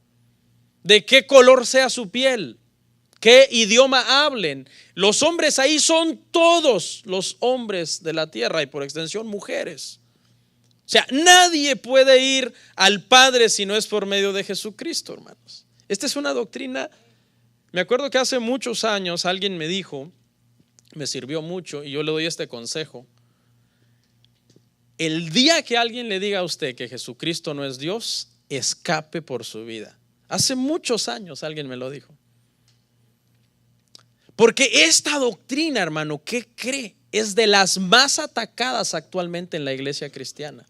de qué color sea su piel, qué idioma hablen. Los hombres ahí son todos los hombres de la tierra y por extensión mujeres. O sea, nadie puede ir al Padre si no es por medio de Jesucristo, hermanos. Esta es una doctrina. Me acuerdo que hace muchos años alguien me dijo, me sirvió mucho y yo le doy este consejo. El día que alguien le diga a usted que Jesucristo no es Dios, escape por su vida. Hace muchos años alguien me lo dijo. Porque esta doctrina, hermano, ¿qué cree? Es de las más atacadas actualmente en la iglesia cristiana.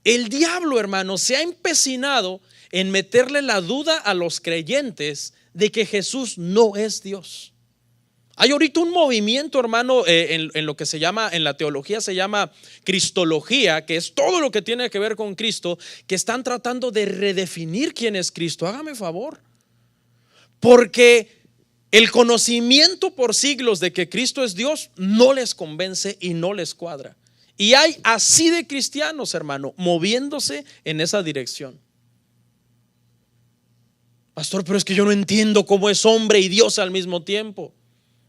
El diablo, hermano, se ha empecinado en meterle la duda a los creyentes de que Jesús no es Dios. Hay ahorita un movimiento, hermano, en lo que se llama, en la teología se llama cristología, que es todo lo que tiene que ver con Cristo, que están tratando de redefinir quién es Cristo. Hágame favor. Porque el conocimiento por siglos de que Cristo es Dios no les convence y no les cuadra. Y hay así de cristianos, hermano, moviéndose en esa dirección. Pastor, pero es que yo no entiendo cómo es hombre y Dios al mismo tiempo.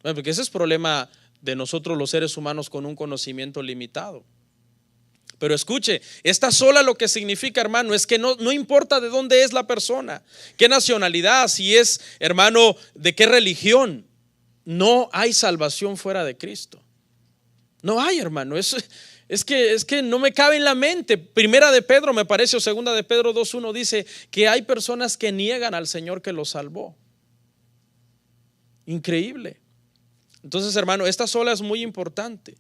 Bueno, porque ese es problema de nosotros los seres humanos con un conocimiento limitado. Pero escuche, esta sola lo que significa, hermano, es que no importa de dónde es la persona, qué nacionalidad, si es, hermano, de qué religión, no hay salvación fuera de Cristo. No hay, hermano. Es que no me cabe en la mente. Primera de Pedro, me parece, o segunda de Pedro 2:1 dice que hay personas que niegan al Señor que los salvó. Increíble. Entonces, hermano, esta sola es muy importante.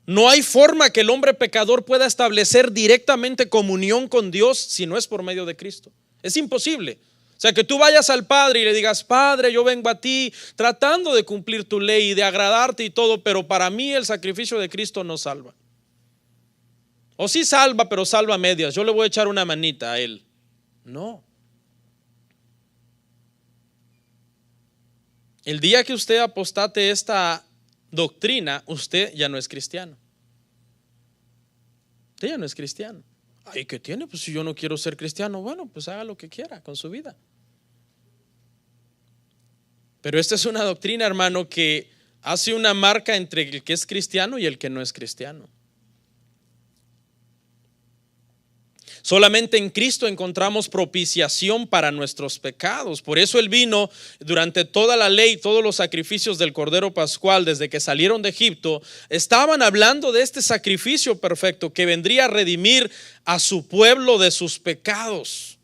No hay forma que el hombre pecador pueda establecer directamente comunión con Dios si no es por medio de Cristo. Es imposible. O sea, que tú vayas al Padre y le digas: Padre, yo vengo a ti tratando de cumplir tu ley y de agradarte y todo, pero para mí el sacrificio de Cristo no salva. O sí salva, pero salva a medias. Yo le voy a echar una manita a él. No. El día que usted apostate esta doctrina, usted ya no es cristiano. Usted ya no es cristiano. Ay, ¿qué tiene? Pues si yo no quiero ser cristiano, bueno, pues haga lo que quiera con su vida. Pero esta es una doctrina, hermano, que hace una marca entre el que es cristiano y el que no es cristiano. Solamente en Cristo encontramos propiciación para nuestros pecados. Por eso Él vino durante toda la ley, todos los sacrificios del Cordero Pascual, desde que salieron de Egipto, estaban hablando de este sacrificio perfecto que vendría a redimir a su pueblo de sus pecados.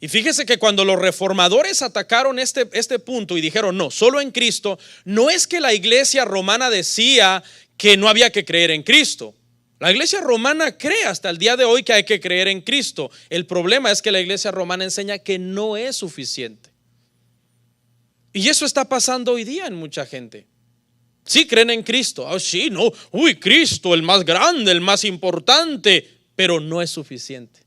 Y fíjese que cuando los reformadores atacaron este punto y dijeron: no, solo en Cristo, no es que la iglesia romana decía que no había que creer en Cristo. La iglesia romana cree hasta el día de hoy que hay que creer en Cristo. El problema es que la iglesia romana enseña que no es suficiente. Y eso está pasando hoy día en mucha gente. Sí creen en Cristo. Oh, sí, no, Cristo, el más grande, el más importante, pero no es suficiente.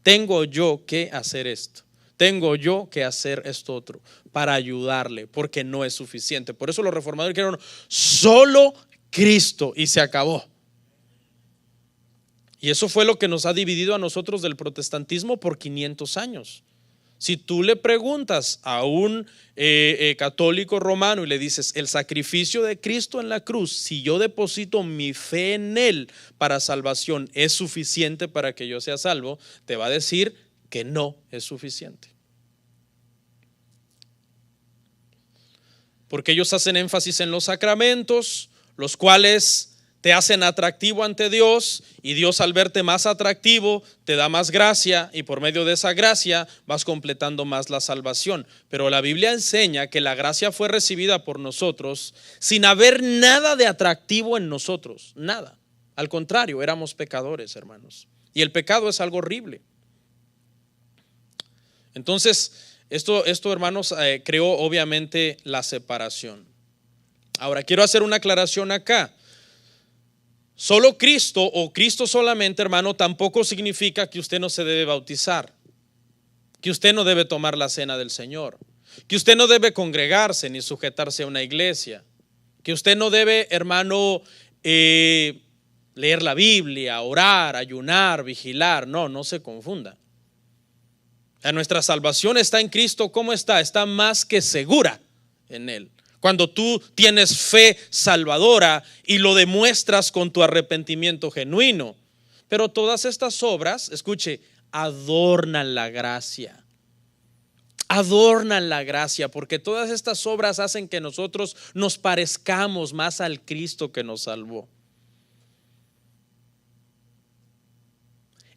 Tengo yo que hacer esto. Tengo yo que hacer esto otro para ayudarle, porque no es suficiente. Por eso los reformadores dijeron: solo Cristo, y se acabó. Y eso fue lo que nos ha dividido a nosotros del protestantismo por 500 años. Si tú le preguntas a un católico romano y le dices: el sacrificio de Cristo en la cruz, si yo deposito mi fe en Él para salvación, ¿es suficiente para que yo sea salvo?, te va a decir que no es suficiente. Porque ellos hacen énfasis en los sacramentos, los cuales te hacen atractivo ante Dios, y Dios, al verte más atractivo, te da más gracia, y por medio de esa gracia vas completando más la salvación. Pero la Biblia enseña que la gracia fue recibida por nosotros sin haber nada de atractivo en nosotros, nada. Al contrario, éramos pecadores, hermanos, y el pecado es algo horrible. Entonces, esto hermanos, creó obviamente la separación. Ahora quiero hacer una aclaración acá. Solo Cristo, o Cristo solamente, hermano, tampoco significa que usted no se debe bautizar, que usted no debe tomar la cena del Señor, que usted no debe congregarse ni sujetarse a una iglesia, que usted no debe, hermano, leer la Biblia, orar, ayunar, vigilar. No se confunda. Nuestra salvación está en Cristo. ¿Cómo está? Está más que segura en Él. Cuando tú tienes fe salvadora y lo demuestras con tu arrepentimiento genuino. Pero todas estas obras, escuche, adornan la gracia. Adornan la gracia, porque todas estas obras hacen que nosotros nos parezcamos más al Cristo que nos salvó.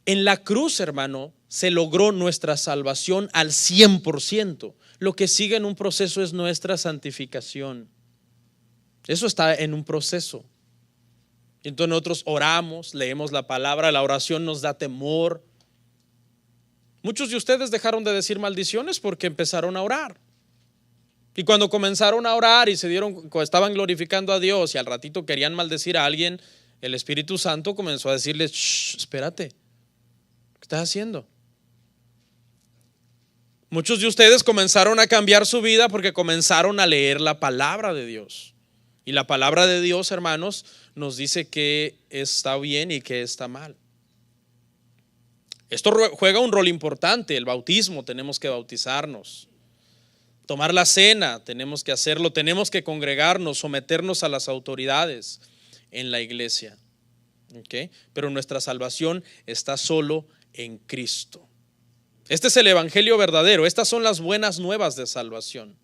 En la cruz, hermano, se logró nuestra salvación al 100%. Lo que sigue en un proceso es nuestra santificación. Eso está en un proceso. Entonces nosotros oramos, leemos la palabra, la oración nos da temor. Muchos de ustedes dejaron de decir maldiciones porque empezaron a orar. Y cuando comenzaron a orar y estaban glorificando a Dios, y al ratito querían maldecir a alguien, el Espíritu Santo comenzó a decirles: espérate, ¿qué estás haciendo? Muchos de ustedes comenzaron a cambiar su vida porque comenzaron a leer la palabra de Dios. Y la palabra de Dios, hermanos, nos dice que está bien y que está mal. Esto juega un rol importante. El bautismo, tenemos que bautizarnos. Tomar la cena, tenemos que hacerlo. Tenemos que congregarnos, someternos a las autoridades en la iglesia. ¿Okay? Pero nuestra salvación está solo en Cristo. Este es el evangelio verdadero. Estas son las buenas nuevas de salvación.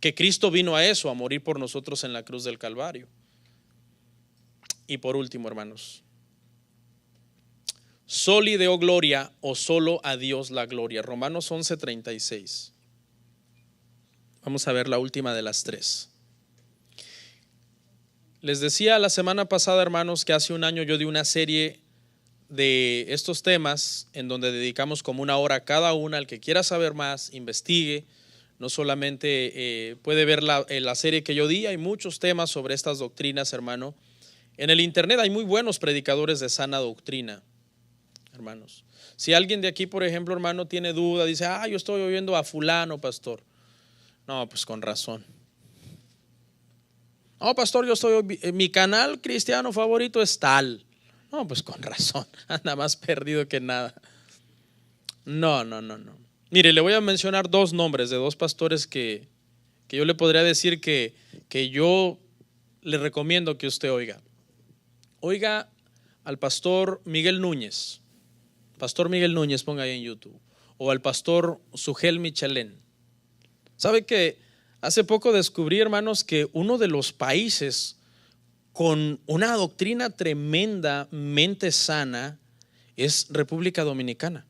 Que Cristo vino a eso, a morir por nosotros en la cruz del Calvario. Y por último, hermanos, soli deo gloria, o solo a Dios la gloria. Romanos 11:36. Vamos a ver la última de las tres. Les decía la semana pasada, hermanos, que hace un año yo di una serie de estos temas en donde dedicamos como una hora cada una. Al que quiera saber más, investigue. No solamente puede ver la serie que yo di. Hay muchos temas sobre estas doctrinas, hermano. En el internet hay muy buenos predicadores de sana doctrina, hermanos. Si alguien de aquí, por ejemplo, hermano, tiene duda, dice, yo estoy oyendo a fulano, pastor. No, pues con razón. No, pastor, mi canal cristiano favorito es tal. No, pues con razón, anda más perdido que nada. No. Mire, le voy a mencionar dos nombres de dos pastores que yo le podría decir que yo le recomiendo que usted oiga. Oiga al pastor Miguel Núñez. Pastor Miguel Núñez, ponga ahí en YouTube. O al pastor Sugel Michelén. ¿Sabe que hace poco descubrí, hermanos, que uno de los países con una doctrina tremendamente sana es República Dominicana?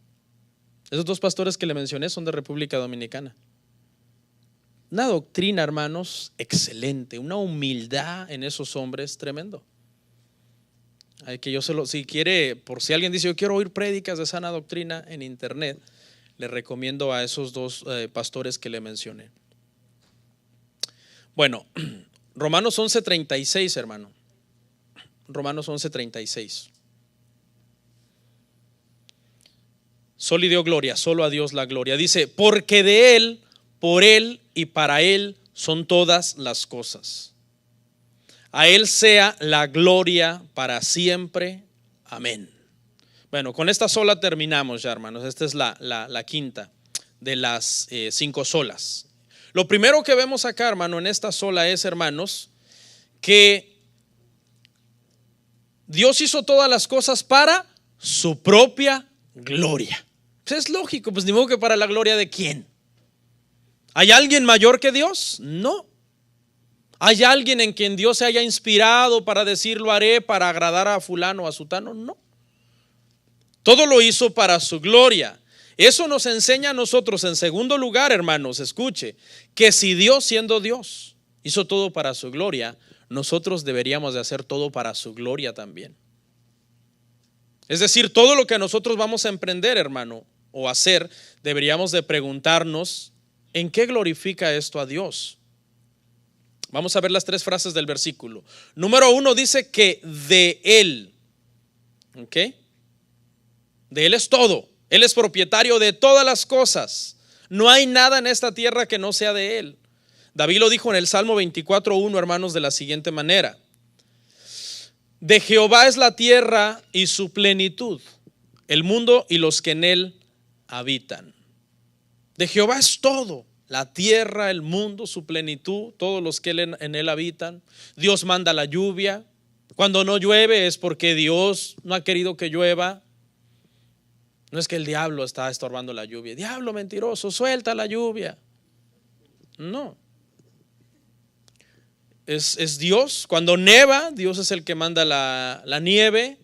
Esos dos pastores que le mencioné son de República Dominicana. Una doctrina, hermanos, excelente, una humildad en esos hombres tremendo. Hay que si quiere, por si alguien dice yo quiero oír prédicas de sana doctrina en internet, le recomiendo a esos dos pastores que le mencioné. Bueno, Romanos 11:36, hermano. Romanos 11:36. Soli deo gloria, solo a Dios la gloria. Dice, porque de Él, por Él y para Él son todas las cosas. A Él sea la gloria para siempre. Amén. Bueno, con esta sola terminamos ya, hermanos. Esta es la quinta de las 5 solas. Lo primero que vemos acá, hermano, en esta sola es, hermanos, que Dios hizo todas las cosas para su propia gloria. Pues es lógico, pues ni modo que para la gloria de quién. ¿Hay alguien mayor que Dios? No. ¿Hay alguien en quien Dios se haya inspirado para decir lo haré para agradar a fulano o a sutano? No. Todo lo hizo para su gloria. Eso nos enseña a nosotros, en segundo lugar, hermanos, escuche, que si Dios, siendo Dios, hizo todo para su gloria, nosotros deberíamos de hacer todo para su gloria también. Es decir, todo lo que nosotros vamos a emprender, hermano, o hacer, deberíamos de preguntarnos, ¿en qué glorifica esto a Dios? Vamos a ver las 3 frases del versículo. Número 1 dice que de Él, ¿ok? De Él es todo. Él es propietario de todas las cosas. No hay nada en esta tierra que no sea de Él. David lo dijo en el Salmo 24:1, hermanos, de la siguiente manera: de Jehová es la tierra y su plenitud, el mundo y los que en él habitan. De Jehová es todo, la tierra, el mundo, su plenitud, todos los que en él habitan. Dios manda la lluvia. Cuando no llueve es porque Dios no ha querido que llueva. No es que el diablo está estorbando la lluvia. Diablo mentiroso, suelta la lluvia. No. Es Dios. Cuando neva, Dios es el que manda la nieve.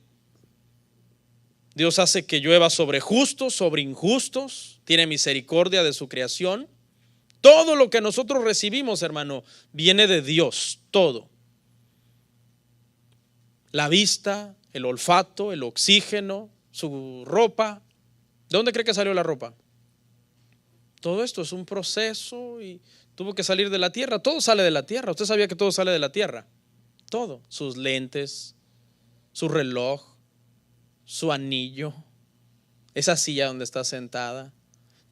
Dios hace que llueva sobre justos, sobre injustos. Tiene misericordia de su creación. Todo lo que nosotros recibimos, hermano, viene de Dios. Todo. La vista, el olfato, el oxígeno, su ropa. ¿De dónde cree que salió la ropa? Todo esto es un proceso y tuvo que salir de la tierra. Todo sale de la tierra. ¿Usted sabía que todo sale de la tierra? Todo. Sus lentes, su reloj, su anillo, esa silla donde está sentada.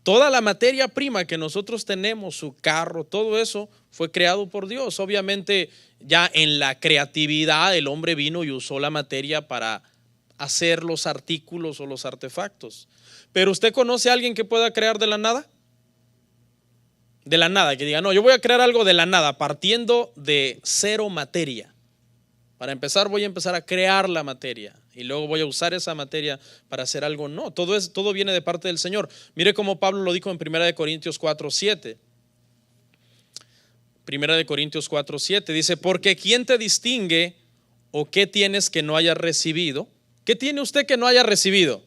Toda la materia prima que nosotros tenemos, su carro, todo eso fue creado por Dios. Obviamente ya en la creatividad el hombre vino y usó la materia para hacer los artículos o los artefactos. Pero ¿usted conoce a alguien que pueda crear de la nada? De la nada, que diga, no, yo voy a crear algo de la nada, partiendo de cero materia. Para empezar voy a empezar a crear la materia y luego voy a usar esa materia para hacer algo. No, todo viene de parte del Señor. Mire cómo Pablo lo dijo en 1 Corintios 4:7. 1 Corintios 4:7 dice, porque ¿quién te distingue o qué tienes que no hayas recibido? ¿Qué tiene usted que no haya recibido?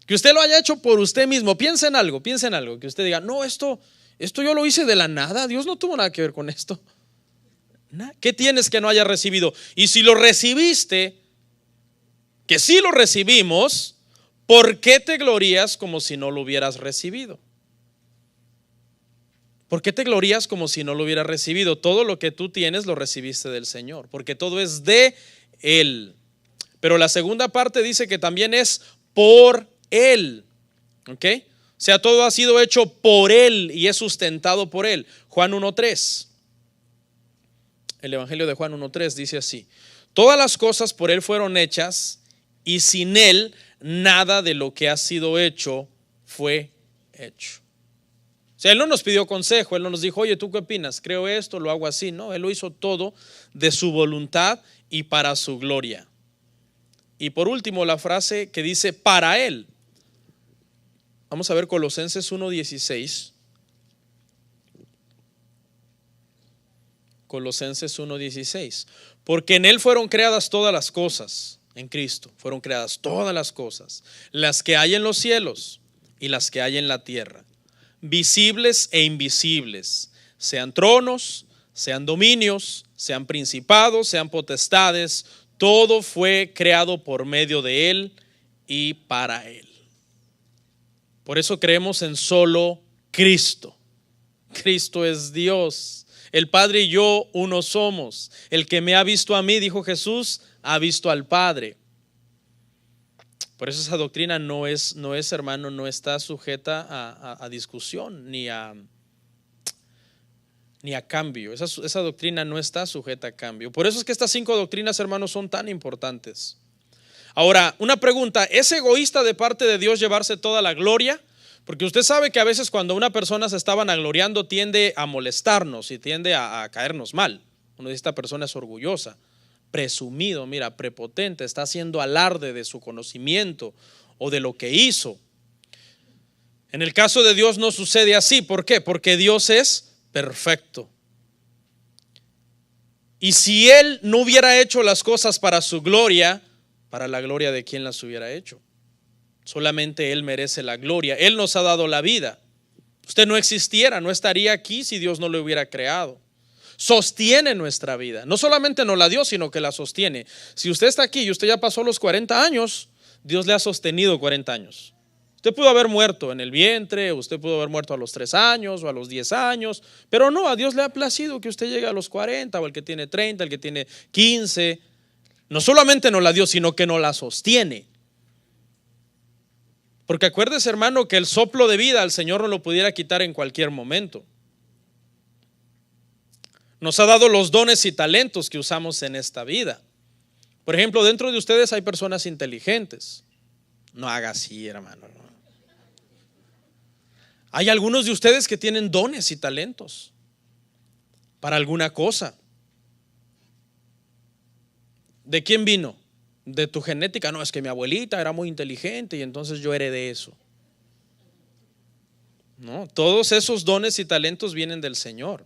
Que usted lo haya hecho por usted mismo. Piensa en algo, que usted diga, no, esto yo lo hice de la nada, Dios no tuvo nada que ver con esto. ¿Qué tienes que no hayas recibido? Y si lo recibiste, que sí lo recibimos, ¿por qué te glorías como si no lo hubieras recibido? ¿Por qué te glorías como si no lo hubieras recibido? Todo lo que tú tienes lo recibiste del Señor, porque todo es de Él. Pero la segunda parte dice que también es por Él. ¿Ok? O sea, todo ha sido hecho por Él y es sustentado por Él. Juan 1:3. El Evangelio de Juan 1:3 dice así: todas las cosas por Él fueron hechas y sin Él nada de lo que ha sido hecho fue hecho. O sea, Él no nos pidió consejo, Él no nos dijo, oye, ¿tú qué opinas? Creo esto, lo hago así. No, Él lo hizo todo de su voluntad y para su gloria. Y por último, la frase que dice para Él. Vamos a ver Colosenses 1:16. Colosenses 1:16. Porque en Él fueron creadas todas las cosas, en Cristo fueron creadas todas las cosas, las que hay en los cielos y las que hay en la tierra, visibles e invisibles, sean tronos, sean dominios, sean principados, sean potestades, todo fue creado por medio de Él y para Él. Por eso creemos en solo Cristo. Cristo es Dios. El Padre y yo uno somos. El que me ha visto a mí, dijo Jesús, ha visto al Padre. Por eso esa doctrina no es hermano, no está sujeta a discusión ni a cambio. Esa doctrina no está sujeta a cambio. Por eso es que estas 5 doctrinas, hermanos, son tan importantes. Ahora, una pregunta: ¿es egoísta de parte de Dios llevarse toda la gloria? Porque usted sabe que a veces cuando una persona se está vanagloriando tiende a molestarnos y tiende a caernos mal. Uno dice, esta persona es orgullosa, presumido, mira, prepotente, está haciendo alarde de su conocimiento o de lo que hizo. En el caso de Dios no sucede así. ¿Por qué? Porque Dios es perfecto. Y si Él no hubiera hecho las cosas para su gloria, ¿para la gloria de quién las hubiera hecho? Solamente Él merece la gloria. Él nos ha dado la vida. Usted no existiera, no estaría aquí si Dios no lo hubiera creado. Sostiene nuestra vida. No solamente nos la dio, sino que la sostiene. Si usted está aquí y usted ya pasó los 40 años, Dios le ha sostenido 40 años. Usted pudo haber muerto en el vientre, usted pudo haber muerto a los 3 años o a los 10 años, pero no, a Dios le ha placido que usted llegue a los 40 o el que tiene 30, el que tiene 15. No solamente nos la dio, sino que nos la sostiene. Porque acuérdese, hermano, que el soplo de vida al Señor no lo pudiera quitar en cualquier momento. Nos ha dado los dones y talentos que usamos en esta vida. Por ejemplo, dentro de ustedes hay personas inteligentes. No haga así, hermano. Hay algunos de ustedes que tienen dones y talentos para alguna cosa. ¿De quién vino? De tu genética. No, es que mi abuelita era muy inteligente y entonces yo heredé eso. No, todos esos dones y talentos vienen del Señor.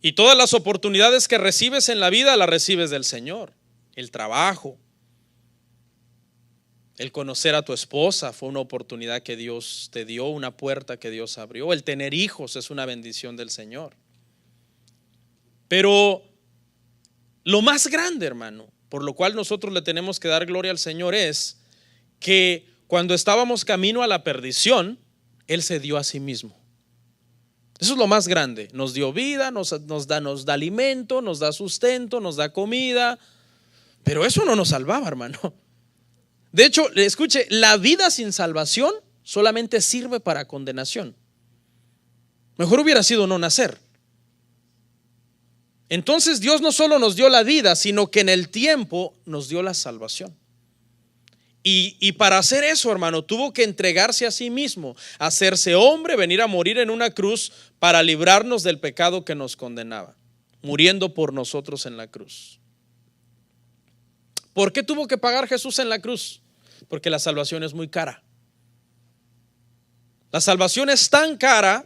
Y todas las oportunidades que recibes en la vida las recibes del Señor. El trabajo, el conocer a tu esposa fue una oportunidad que Dios te dio, una puerta que Dios abrió. El tener hijos es una bendición del Señor. Pero lo más grande, hermano, por lo cual nosotros le tenemos que dar gloria al Señor, es que cuando estábamos camino a la perdición, Él se dio a sí mismo. Eso es lo más grande. Nos dio vida, nos da alimento, nos da sustento, nos da comida. Pero eso no nos salvaba, hermano. De hecho, escuche, la vida sin salvación solamente sirve para condenación. Mejor hubiera sido no nacer. Entonces Dios no solo nos dio la vida, sino que en el tiempo nos dio la salvación. Y para hacer eso, hermano, tuvo que entregarse a sí mismo, hacerse hombre, venir a morir en una cruz para librarnos del pecado que nos condenaba, muriendo por nosotros en la cruz. ¿Por qué tuvo que pagar Jesús en la cruz? Porque la salvación es muy cara. La salvación es tan cara.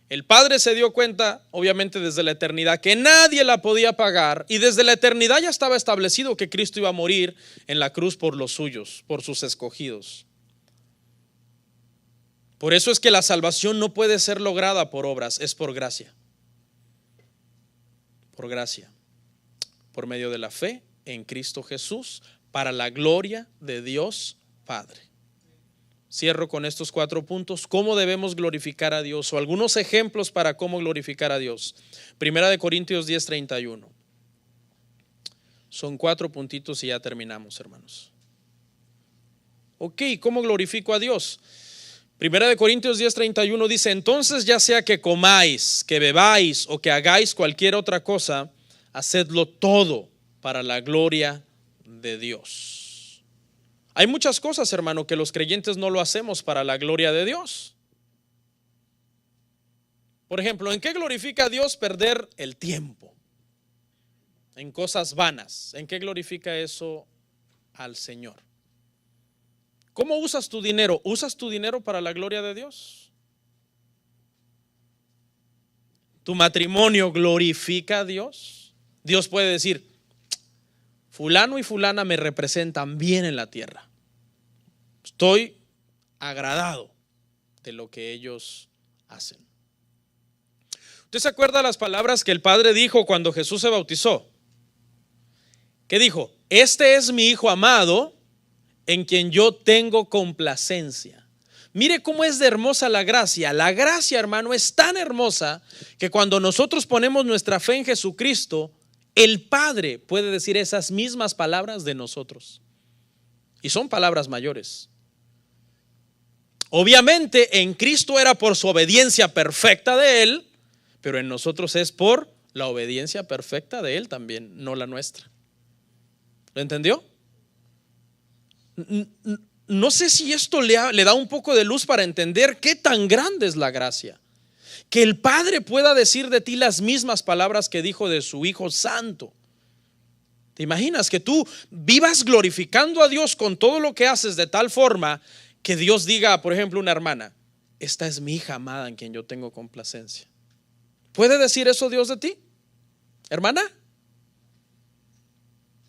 El Padre se dio cuenta, obviamente desde la eternidad, que nadie la podía pagar, y desde la eternidad ya estaba establecido que Cristo iba a morir en la cruz por los suyos, por sus escogidos. Por eso es que la salvación no puede ser lograda por obras, es por gracia. Por gracia, por medio de la fe en Cristo Jesús, para la gloria de Dios Padre. Cierro con estos 4 puntos. ¿Cómo debemos glorificar a Dios? O algunos ejemplos para cómo glorificar a Dios. Primera de Corintios 10:31. Son 4 puntitos y ya terminamos, hermanos. Ok, ¿cómo glorifico a Dios? Primera de Corintios 10:31 dice: entonces, ya sea que comáis, que bebáis o que hagáis cualquier otra cosa, hacedlo todo para la gloria de Dios. Hay muchas cosas, hermano, que los creyentes no lo hacemos para la gloria de Dios. Por ejemplo, ¿en qué glorifica a Dios perder el tiempo? En cosas vanas. ¿En qué glorifica eso al Señor? ¿Cómo usas tu dinero? ¿Usas tu dinero para la gloria de Dios? ¿Tu matrimonio glorifica a Dios? Dios puede decir: fulano y fulana me representan bien en la tierra. Estoy agradado de lo que ellos hacen. ¿Usted se acuerda las palabras que el Padre dijo cuando Jesús se bautizó? ¿Qué dijo? Este es mi Hijo amado, en quien yo tengo complacencia. Mire cómo es de hermosa la gracia. La gracia, hermano, es tan hermosa que cuando nosotros ponemos nuestra fe en Jesucristo, el Padre puede decir esas mismas palabras de nosotros. Y son palabras mayores. Obviamente en Cristo era por su obediencia perfecta de Él, pero en nosotros es por la obediencia perfecta de Él también, no la nuestra. ¿Lo entendió? No sé si esto le da un poco de luz para entender qué tan grande es la gracia. Que el Padre pueda decir de ti las mismas palabras que dijo de su Hijo Santo. ¿Te imaginas que tú vivas glorificando a Dios con todo lo que haces, de tal forma que Dios diga, por ejemplo, una hermana: esta es mi hija amada en quien yo tengo complacencia? ¿Puede decir eso Dios de ti, hermana?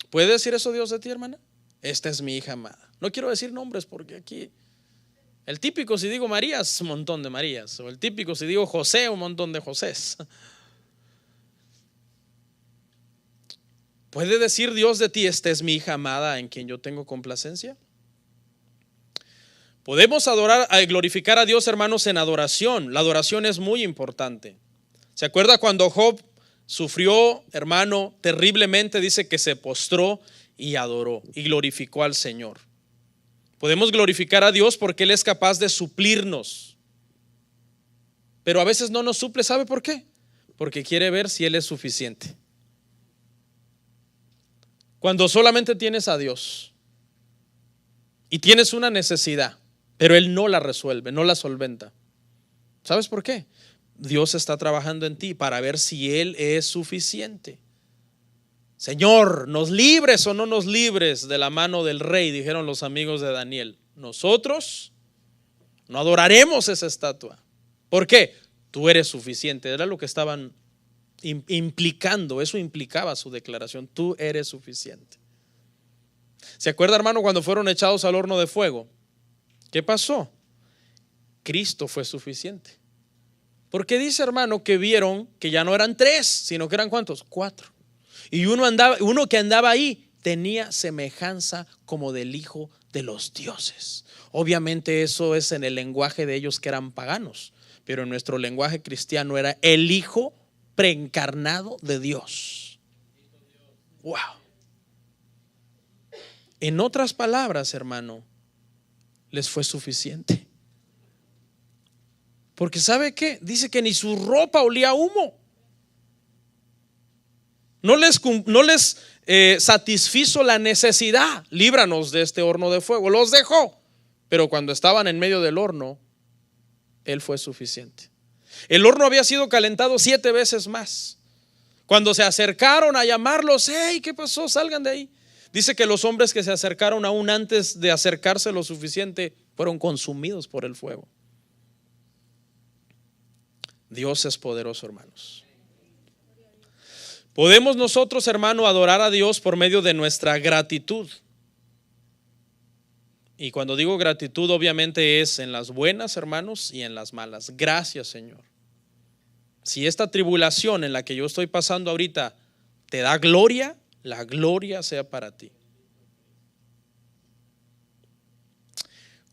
¿Puede decir eso Dios de ti, hermana? Esta es mi hija amada. No quiero decir nombres porque aquí el típico, si digo Marías, un montón de Marías. O el típico, si digo José, un montón de Josés. ¿Puede decir Dios de ti: esta es mi hija amada en quien yo tengo complacencia? Podemos adorar, glorificar a Dios, hermanos, en adoración. La adoración es muy importante. ¿Se acuerda cuando Job sufrió, hermano, terriblemente? Dice que se postró y adoró y glorificó al Señor. Podemos glorificar a Dios porque Él es capaz de suplirnos. Pero a veces no nos suple. ¿Sabe por qué? Porque quiere ver si Él es suficiente. Cuando solamente tienes a Dios y tienes una necesidad, pero Él no la resuelve, no la solventa, ¿sabes por qué? Dios está trabajando en ti para ver si Él es suficiente. Señor, ¿nos libres o no nos libres de la mano del rey?, dijeron los amigos de Daniel. Nosotros no adoraremos esa estatua. ¿Por qué? Tú eres suficiente. Era lo que estaban implicando. Eso implicaba su declaración: tú eres suficiente. ¿Se acuerda, hermano, cuando fueron echados al horno de fuego? ¿Qué pasó? Cristo fue suficiente. Porque dice, hermano, que vieron que ya no eran 3, sino que eran ¿cuántos? 4. Y uno que andaba ahí tenía semejanza como del Hijo de los dioses. Obviamente eso es en el lenguaje de ellos, que eran paganos, pero en nuestro lenguaje cristiano era el Hijo preencarnado de Dios. Wow. En otras palabras, hermano, les fue suficiente. Porque ¿sabe qué? Dice que ni su ropa olía a humo. No les satisfizo la necesidad. Líbranos de este horno de fuego. Los dejó. Pero cuando estaban en medio del horno, Él fue suficiente. El horno había sido calentado 7 veces más. Cuando se acercaron a llamarlos, hey, ¿qué pasó? Salgan de ahí. Dice que los hombres que se acercaron aún antes de acercarse lo suficiente fueron consumidos por el fuego. Dios es poderoso, hermanos. Podemos nosotros, hermano, adorar a Dios por medio de nuestra gratitud. Y cuando digo gratitud, obviamente es en las buenas, hermanos, y en las malas. Gracias, Señor. Si esta tribulación en la que yo estoy pasando ahorita te da gloria, la gloria sea para ti.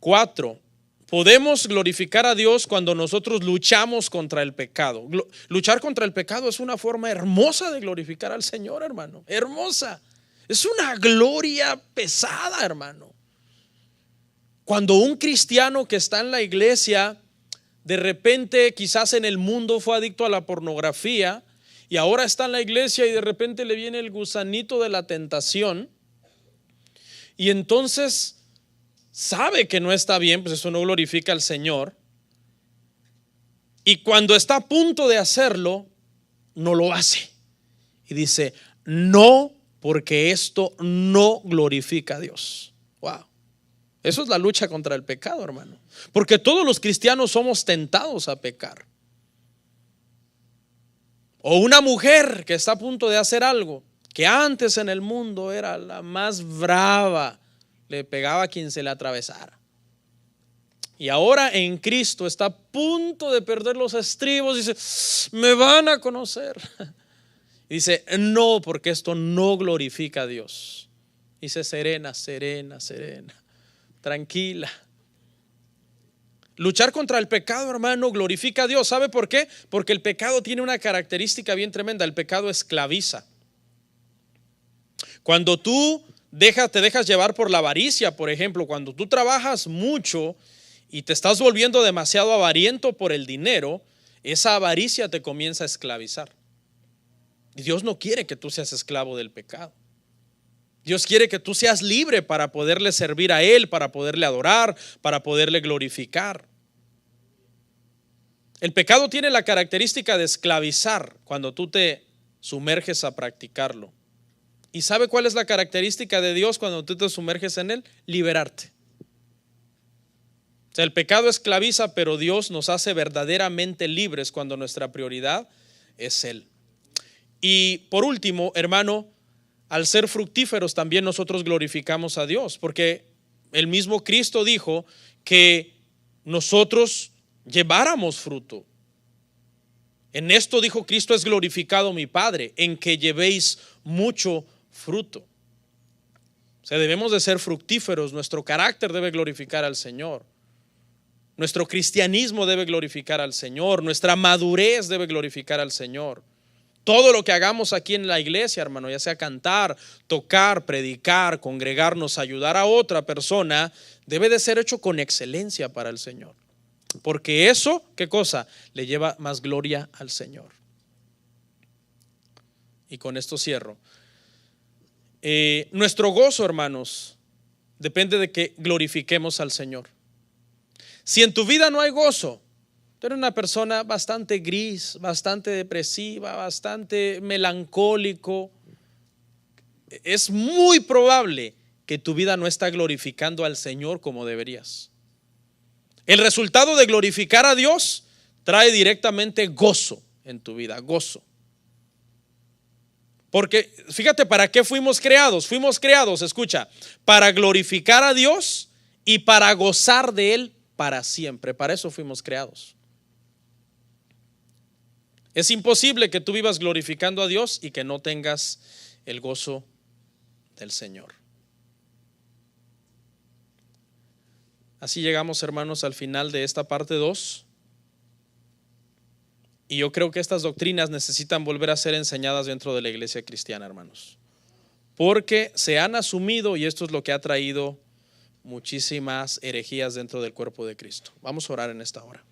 4. Podemos glorificar a Dios cuando nosotros luchamos contra el pecado. Luchar contra el pecado es una forma hermosa de glorificar al Señor, hermano. Hermosa. Es una gloria pesada, hermano. Cuando un cristiano que está en la iglesia, de repente quizás en el mundo fue adicto a la pornografía y ahora está en la iglesia y de repente le viene el gusanito de la tentación y entonces sabe que no está bien, pues eso no glorifica al Señor. Y cuando está a punto de hacerlo, no lo hace. Y dice, no, porque esto no glorifica a Dios. Wow. Eso es la lucha contra el pecado, hermano. Porque todos los cristianos somos tentados a pecar. O una mujer que está a punto de hacer algo que antes en el mundo era la más brava, le pegaba a quien se le atravesara. Y ahora en Cristo está a punto de perder los estribos. Dice, me van a conocer. Dice, no, porque esto no glorifica a Dios. Dice, serena, serena, serena, tranquila. Luchar contra el pecado, hermano, glorifica a Dios. ¿Sabe por qué? Porque el pecado tiene una característica bien tremenda. El pecado esclaviza. Cuando tú te dejas llevar por la avaricia, por ejemplo, cuando tú trabajas mucho y te estás volviendo demasiado avariento por el dinero, esa avaricia te comienza a esclavizar. Y Dios no quiere que tú seas esclavo del pecado. Dios quiere que tú seas libre para poderle servir a Él, para poderle adorar, para poderle glorificar. El pecado tiene la característica de esclavizar cuando tú te sumerges a practicarlo. ¿Y sabe cuál es la característica de Dios cuando tú te sumerges en Él? Liberarte. O sea, el pecado esclaviza, pero Dios nos hace verdaderamente libres cuando nuestra prioridad es Él. Y por último, hermano, al ser fructíferos también nosotros glorificamos a Dios, porque el mismo Cristo dijo que nosotros lleváramos fruto. En esto dijo Cristo, es glorificado mi Padre, en que llevéis mucho fruto. O sea, debemos de ser fructíferos, nuestro carácter debe glorificar al Señor. Nuestro cristianismo debe glorificar al Señor, nuestra madurez debe glorificar al Señor. Todo lo que hagamos aquí en la iglesia, hermano, ya sea cantar, tocar, predicar, congregarnos, ayudar a otra persona, debe de ser hecho con excelencia para el Señor. Porque eso, ¿qué cosa? Le lleva más gloria al Señor. Y con esto cierro. Nuestro gozo, hermanos, depende de que glorifiquemos al Señor. Si en tu vida no hay gozo, tú eres una persona bastante gris, bastante depresiva, bastante melancólico, es muy probable que tu vida no está glorificando al Señor como deberías. El resultado de glorificar a Dios trae directamente gozo en tu vida, gozo. Porque fíjate, ¿para qué fuimos creados? Fuimos creados, escucha, para glorificar a Dios y para gozar de Él para siempre. Para eso fuimos creados. Es imposible que tú vivas glorificando a Dios y que no tengas el gozo del Señor. Así llegamos, hermanos, al final de esta parte 2. Y yo creo que estas doctrinas necesitan volver a ser enseñadas dentro de la iglesia cristiana, hermanos. porque se han asumido, y esto es lo que ha traído muchísimas herejías dentro del cuerpo de Cristo. Vamos a orar en esta hora.